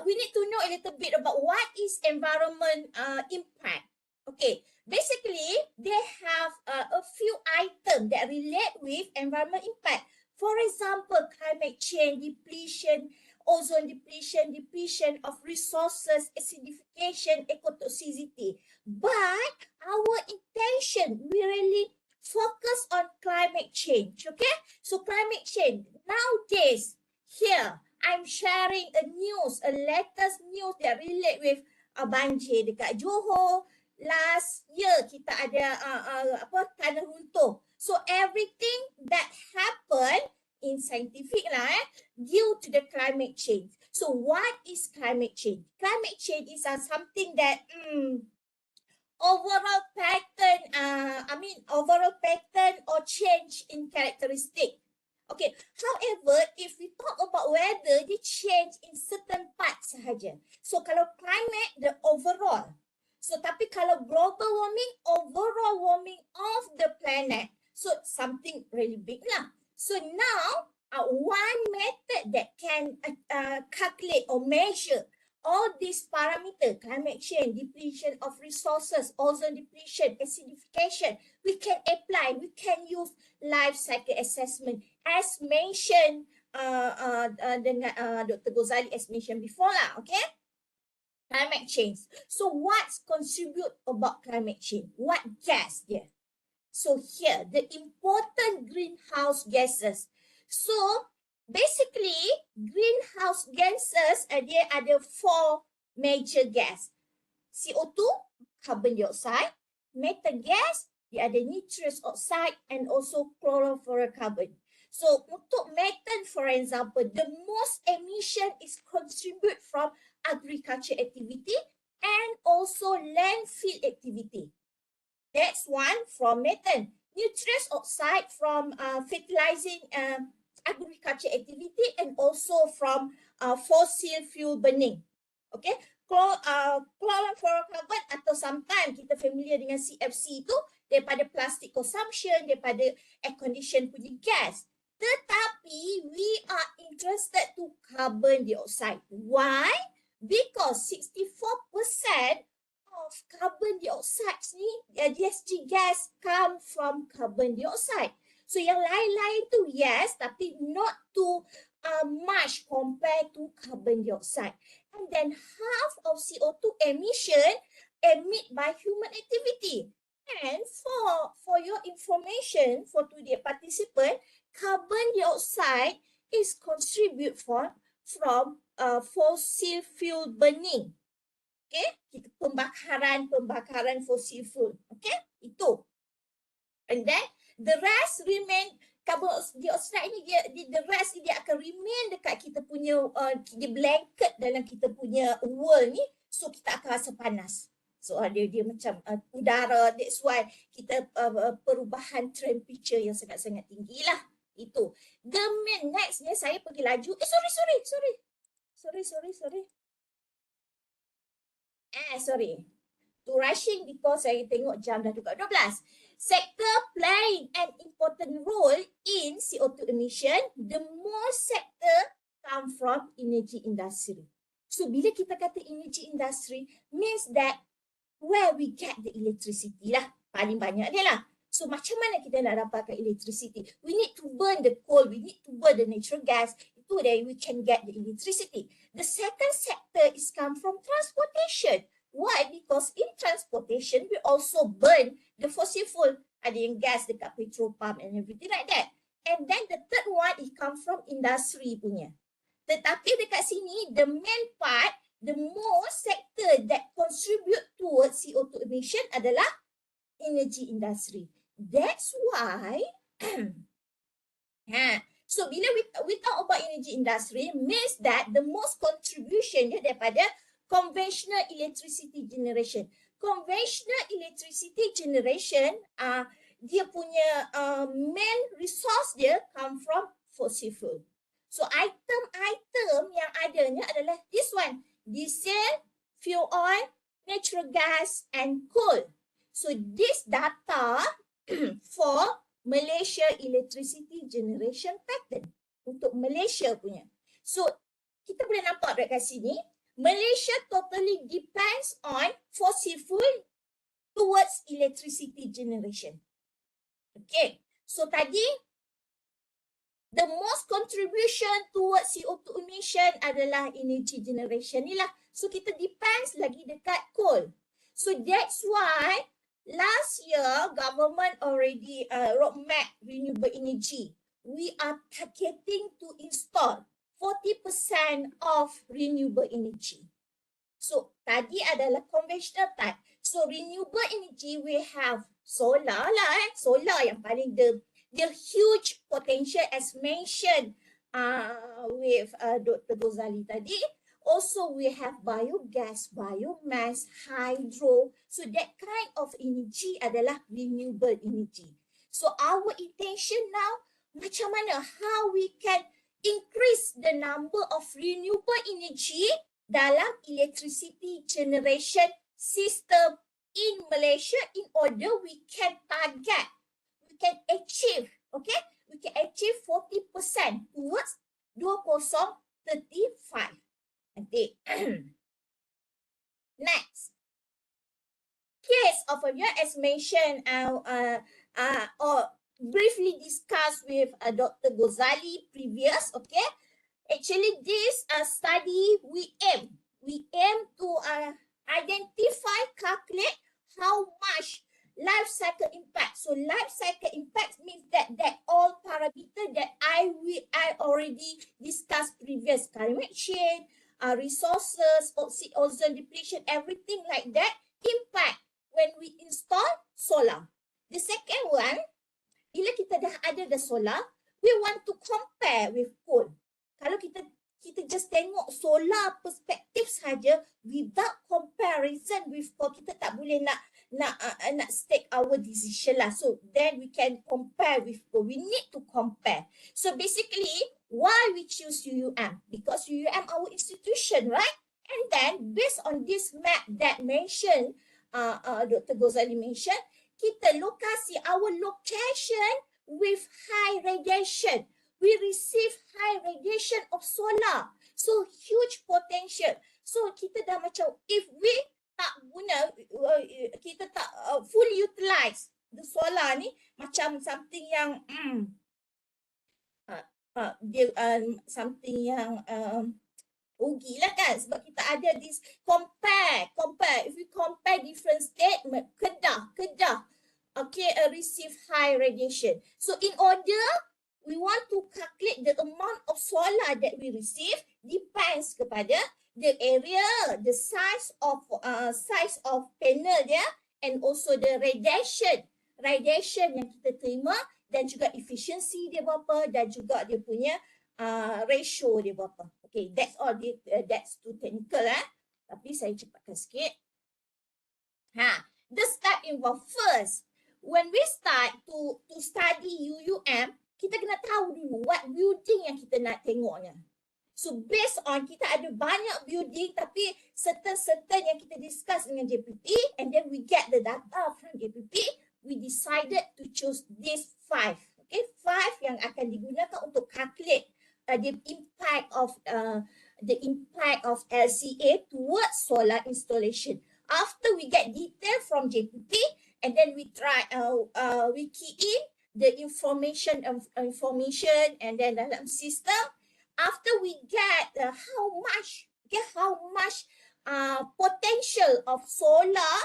we need to know a little bit about what is environment impact. Okay, basically they have a few items that relate with environment impact. For example, climate change, depletion, ozone depletion of resources, acidification, ecotoxicity. But our intention, we really focus on climate change, okay? So climate change, nowadays, here, I'm sharing a latest news that relate with banjir dekat Johor. Last year kita ada tanah runtuh. So everything that happened in scientific lah due to the climate change. So what is climate change? Climate change is something that overall pattern or change in characteristic. Okay, however, if we talk about weather, they change in certain parts sahaja. So kalau climate, the overall. So tapi kalau global warming, overall warming of the planet. So something really big lah. So now, one method that can calculate or measure all these parameters, climate change, depletion of resources, ozone depletion, acidification, we can apply, we can use life cycle assessment as mentioned dengan Dr. Ghazali as mentioned before lah, okay? Climate change. So what's contribute about climate change? What gas there? So here, the important greenhouse gases. So basically greenhouse gases dia ada 4 major gas. CO2, carbon dioxide, methane gas, dia ada nitrous oxide and also chlorofluorocarbon. So untuk methane, for example, the most emission is contribute from agriculture activity and also landfill activity. That's one from methane. Nitrous oxide from fertilizing agriculture activity and also from fossil fuel burning. Okay, chlorofluorocarbon atau sometimes kita familiar dengan CFC itu daripada plastic consumption, daripada air condition punya gas. Tetapi we are interested to carbon dioxide. Why? Because 64% of carbon dioxide ni, GHG gas come from carbon dioxide. So yang lain-lain tu yes, tapi not too much compared to carbon dioxide. And then half of CO2 emission emit by human activity. And for your information, for today participant, carbon dioxide is contribute from fossil fuel burning. Okay, kita pembakaran fossil fuel. Okay, itu. And then the rest remain, carbon dioxide ni the rest dia akan remain dekat kita punya dia blanket dalam kita punya world ni, so kita akan rasa panas. So dia macam udara, that's why kita perubahan temperature yang sangat-sangat tinggi lah. Itu. The main nextnya saya pergi laju. Sorry. To rushing because saya tengok jam dah dekat 12. Sector playing an important role in CO2 emission. The most sector come from energy industry. So bila kita kata energy industry, means that where we get the electricity lah. Paling banyak dia lah. So macam mana kita nak dapatkan electricity? We need to burn the coal, we need to burn the natural gas. Itu then we can get the electricity. The second sector is come from transportation. Why? Because in transportation, we also burn the fossil fuel. Ada yang gas dekat petrol pump and everything like that. And then the third one, it come from industry punya. Tetapi dekat sini, the main part, the most sector that contribute towards CO2 emission adalah energy industry. That's why, so bila we talk about energy industry, means that the most contribution dia daripada conventional electricity generation. Conventional electricity generation, dia punya main resource dia come from fossil fuel. So item-item yang adanya adalah this one, diesel, fuel oil, natural gas and coal. So this data for Malaysia electricity generation pattern untuk Malaysia punya. So kita boleh nampak dekat sini, Malaysia totally depends on fossil fuel towards electricity generation. Okay, so tadi the most contribution towards CO2 emission adalah energy generation ni lah. So kita depends lagi dekat coal. So that's why last year government already roadmap renewable energy. We are targeting to install 40% of renewable energy. So tadi adalah conventional type. So renewable energy we have solar lah solar yang paling the huge potential as mentioned with Dr. Ghazali tadi. Also we have biogas, biomass, hydro. So that kind of energy adalah renewable energy. So our intention now, macam mana how we can increase the number of renewable energy dalam electricity generation system in Malaysia in order we can target, we can achieve, okay? We can achieve 40% towards 2035. Nanti. Next. Case of a year as mentioned or briefly discussed with Dr. Ghazali previous, okay? Actually, this study, we aim to identify, calculate how much life cycle impact. So life cycle impact means that all parameter that I already discussed previous climate change, resources, ozone depletion, everything like that impact when we install solar. The second one, bila kita dah ada the solar, we want to compare with coal. Kalau kita just tengok solar perspektif saja without comparison with coal, kita tak boleh nak stake our decision lah. So then we can compare with coal. We need to compare. So basically, why we choose UUM? Because UUM our institution, right? And then based on this map that mentioned, Dr. Ghazali mentioned, kita lokasi our location with high radiation. We receive high radiation of solar. So huge potential. So kita dah macam, if we tak guna, kita tak fully utilize the solar ni, macam something yang something yang rugi lah kan, sebab kita ada this compare. If we compare different state, Kedah, okay, receive high radiation. So in order we want to calculate the amount of solar that we receive, depends kepada the area, the size of panel dia, and also the radiation yang kita terima, dan juga efficiency dia berapa, dan juga dia punya ratio dia berapa. Okay, that's all. That's too technical tapi saya cepatkan sikit. The step involved first. When we start to study UUM, kita kena tahu dulu what building yang kita nak tengoknya. So based on kita ada banyak building, tapi certain yang kita discuss dengan JPP, and then we get the data from JPP, we decided to choose these 5. Okay, 5 yang akan digunakan untuk calculate the impact of LCA towards solar installation. After we get detail from JPP, and then we key in the information and then dalam system. After we get how much potential of solar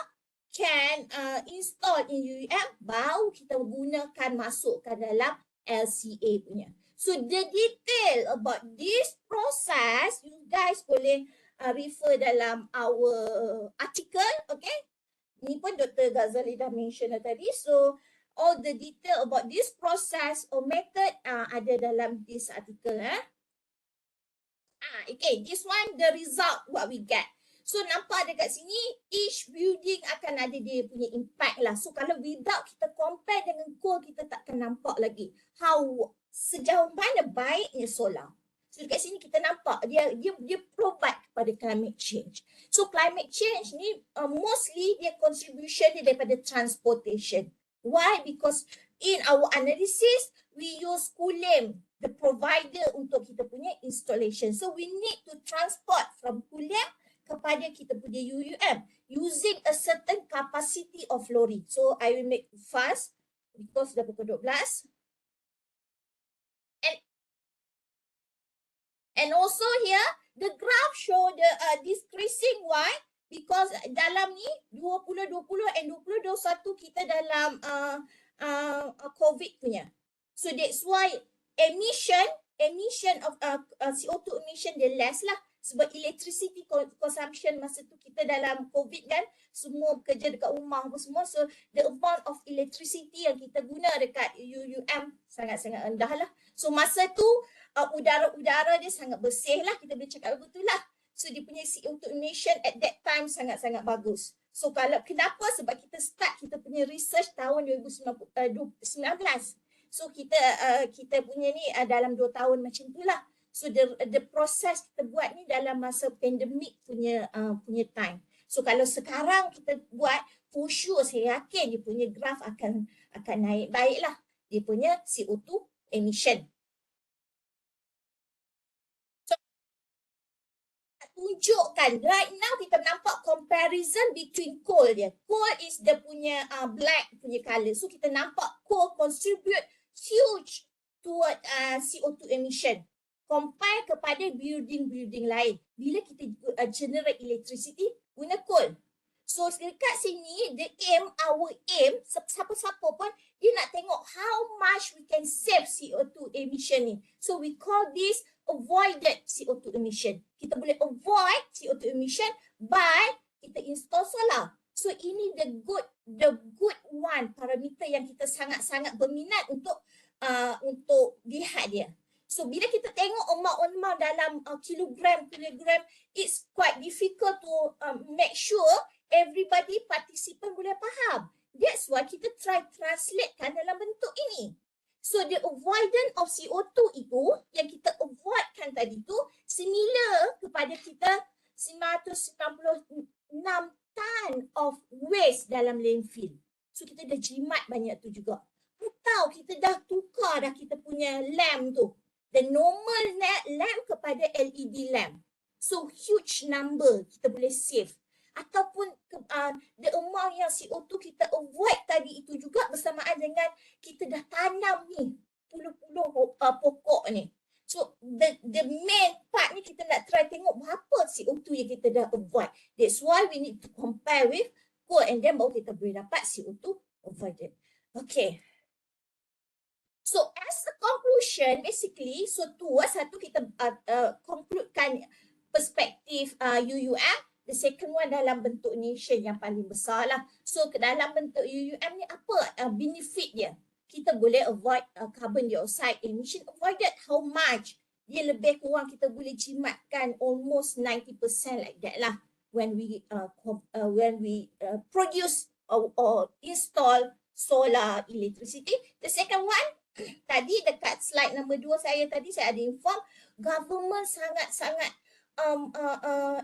can install in UUM, baru kita gunakan masukkan dalam LCA punya. So the detail about this process, you guys boleh refer dalam our article, okay? Ni pun Dr. Ghazali dah mention tadi. So all the detail about this process or method ada dalam this article. Okay, this one the result what we get. So nampak dekat sini, each building akan ada dia punya impact lah. So kalau without kita compare dengan coal, kita takkan nampak lagi sejauh mana baiknya solar. So dekat sini kita nampak dia provide kepada climate change. So climate change ni mostly dia contribution dia daripada transportation. Why? Because in our analysis, we use Kulim, the provider untuk kita punya installation. So we need to transport from Kulim kepada kita punya UUM using a certain capacity of lorry. So I will make fast because dah pukul 12. And also here, the graph show the decreasing. Why? Because dalam ni 2020 and 2021 kita dalam COVID punya. So that's why emission of CO2 emission dia less lah. Sebab electricity consumption masa tu kita dalam COVID kan, semua bekerja dekat rumah apa semua. So the amount of electricity yang kita guna dekat UUM sangat-sangat rendah lah. So masa tu udara dia sangat bersih lah, kita boleh cakap betul lah. So dia punya CO2 emission at that time sangat-sangat bagus. So kalau kenapa? Sebab kita start kita punya research tahun 2019. So kita punya ni dalam 2 tahun macam tu lah. So the process kita buat ni dalam masa pandemik punya time. So kalau sekarang kita buat, for sure saya yakin dia punya graph akan naik baik lah. Dia punya CO2 emission. Tunjukkan right now kita nampak comparison between coal dia. Coal is dia punya black punya color. So kita nampak coal contribute huge toward CO2 emission compare kepada building lain. Bila kita generate electricity guna coal. So dekat sini, our aim, siapa-siapa pun, dia nak tengok how much we can save CO2 emission ni. So we call this avoided CO2 emission. Kita boleh avoid CO2 emission by kita install solar. So ini the good one, parameter yang kita sangat-sangat berminat untuk lihat dia. So bila kita tengok amount dalam kilogram, it's quite difficult to make sure everybody participant boleh faham. That's why kita try translatekan dalam bentuk ini. So the avoidance of CO2 itu yang kita avoidkan tadi tu similar kepada kita 996 ton of waste dalam landfill. So kita dah jimat banyak tu juga. Tahu kita dah tukar dah kita punya lamp tu. The normal lamp kepada LED lamp. So huge number kita boleh save. Ataupun the amount yang CO2 kita avoid tadi itu juga bersamaan dengan kita dah tanam ni puluh-puluh pokok ni. So the main part ni kita nak try tengok berapa CO2 yang kita dah avoid. That's why we need to compare with quote and then baru kita boleh dapat CO2 avoided. Okay. So as a conclusion, basically, so satu kita concludekan perspektif UUM. The second one dalam bentuk nation yang paling besar lah. So dalam bentuk UUM ni apa benefit dia? Kita boleh avoid carbon dioxide emission avoided. How much? Dia lebih kurang kita boleh jimatkan almost 90% like that lah. When we produce or install solar electricity. The second one, tadi dekat slide nombor 2 saya ada inform government sangat-sangat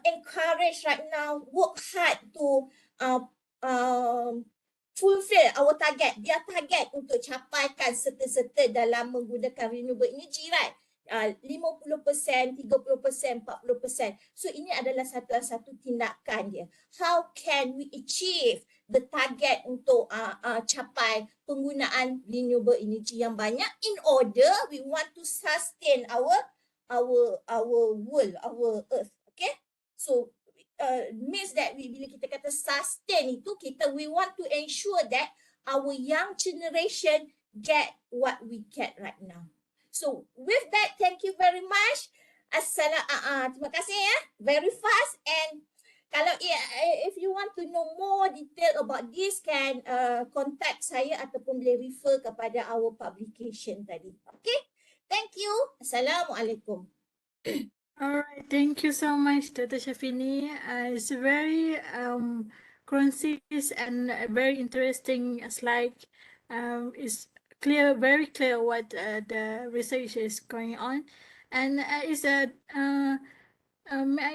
encourage right now, work hard to fulfill our target. Dia target untuk capaikan serta-serta dalam menggunakan renewable energy, right? 50%, 30%, 40%. So ini adalah satu tindakan dia. How can we achieve the target untuk capai penggunaan renewable energy yang banyak in order we want to sustain our world, our earth. Okay, so means that bila kita kata sustain itu we want to ensure that our young generation get what we get right now. So with that, thank you very much. Terima kasih ya, very fast. And kalau if you want to know more detail about this, can contact saya ataupun boleh refer kepada our publication tadi. Okay. Thank you. Assalamualaikum. All right, thank you so much, Dr. Shafini. It's very concise and very interesting slide. It's clear, very clear what the research is going on, and is I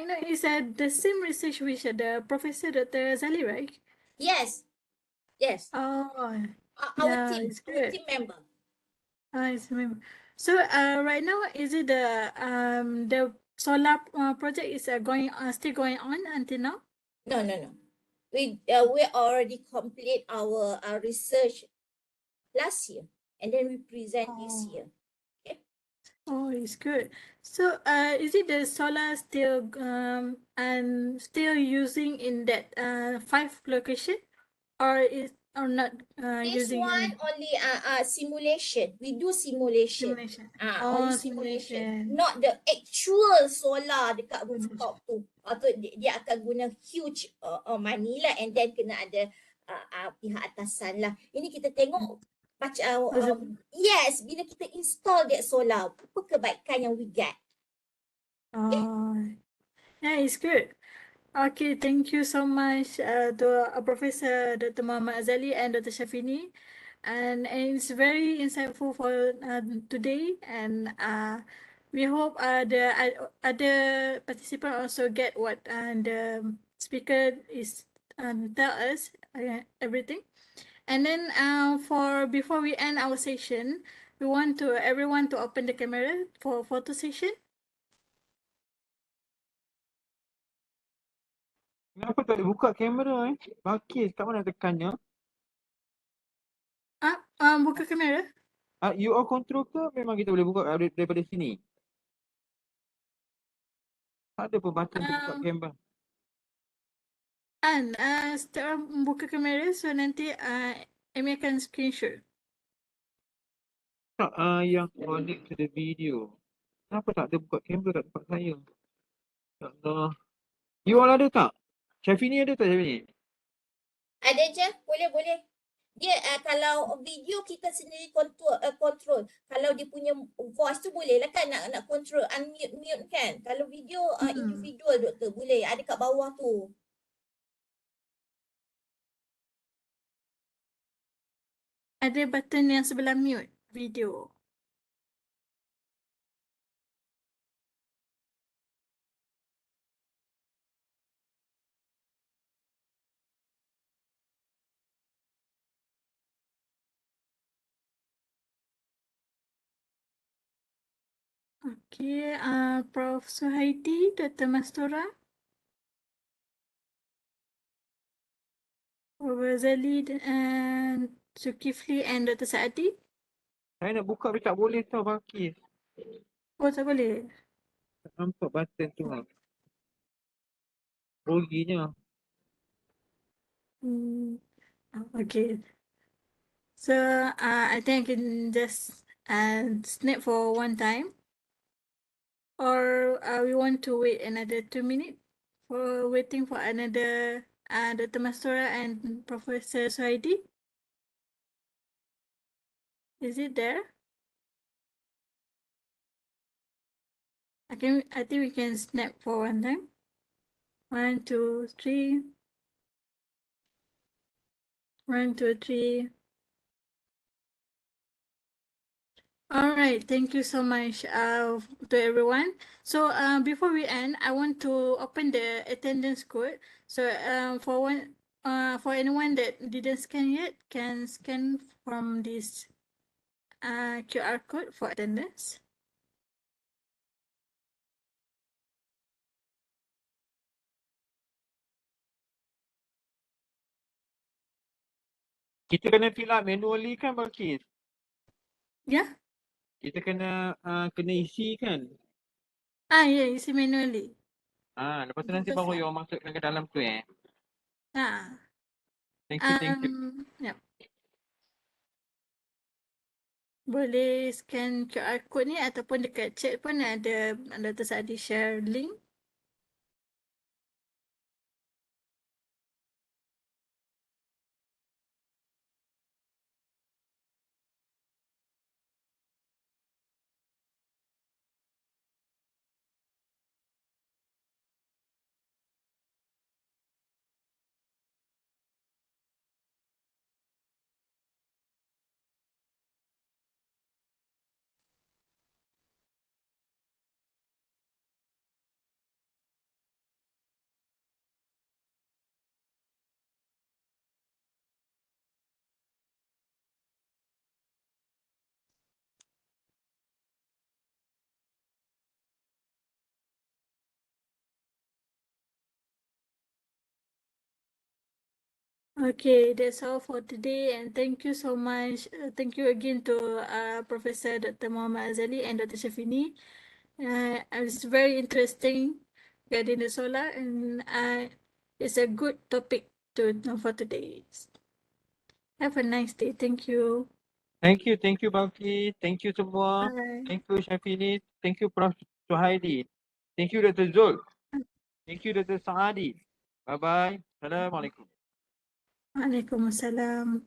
know is the same research with the Professor Dr. Zali, right? Yes. Yes. Oh, Our yeah, it's good. team member. I remember. So right now, is it the solar project is still going on until now? No. We already complete our research last year, and then we present this year. Okay. Oh, it's good. So is it the solar still and still using in that 5 location, or not This using one only simulation. We do simulation. simulation? Only simulation. Not the actual solar dekat rooftop tu. Atau dia akan guna huge money lah, and then kena ada pihak atasan lah. Ini kita tengok macam yes, bila kita install that solar, apa kebaikan yang we get. Yeah, it's good. Okay, thank you so much to Professor Dr. Muhammad Azali and Dr. Shafini. And it's very insightful for today. And we hope the other participants also get what the speaker is tell us everything. And then before we end our session, we want everyone to open the camera for photo session. Kenapa tak boleh buka kamera Bakis, kat mana tekannya? Buka kamera. You all control ke memang kita boleh buka daripada sini? Ada pun button untuk buka kamera. Setiap orang buka kamera, so nanti Amy akan screenshot. Tak, yang connect to the video. Kenapa tak ada buka kamera kat tempat saya? Ya Allah. You all ada tak? Syafini ada tak Syafini? Ada je, boleh. Dia kalau video kita sendiri control. Kalau dia punya voice tu boleh lah kan nak control unmute kan. Kalau video individual doktor boleh. Ada kat bawah tu. Ada button yang sebelah mute video. Okay, Prof. Suhaidi, Dr. Mastura, Prof. Razali, and Zulkifli, and Dr. Saadi. Saya nak buka tapi tak boleh tau Balkis. Oh, tak boleh. Tak nampak button tu lah. Ruginya. Okay. So, I think I can just snap for one time. Or we want to wait another 2 minutes for waiting for another Dr. Mastura and Professor Suhaidi. Is it there? I think we can snap for one time. 1, 2, 3. 1, 2, 3. All right, thank you so much to everyone. So before we end, I want to open the attendance code. So for anyone that didn't scan yet, can scan from this QR code for attendance. Kita kena fill up manually kan Balkis? Yeah? Kita kena isi kan? Yeah, isi manually. Lepas tu nanti baru you masukkan ke dalam tu Thank you. Yep. Boleh scan QR code ni ataupun dekat chat pun ada Dr. Saadi share link. Okay, that's all for today, and thank you so much. Thank you again to Professor Dr. Muhammad Azali and Dr. Shafini. It's very interesting regarding the solar, and it's a good topic to know for today. Have a nice day. Thank you. Thank you Balkis. Thank you semua. Bye. Thank you Syafini. Thank you Prof. Suhaidi. Thank you Dr. Zul. Thank you Dr. Saadi. Bye-bye. Assalamualaikum. Waalaikumsalam.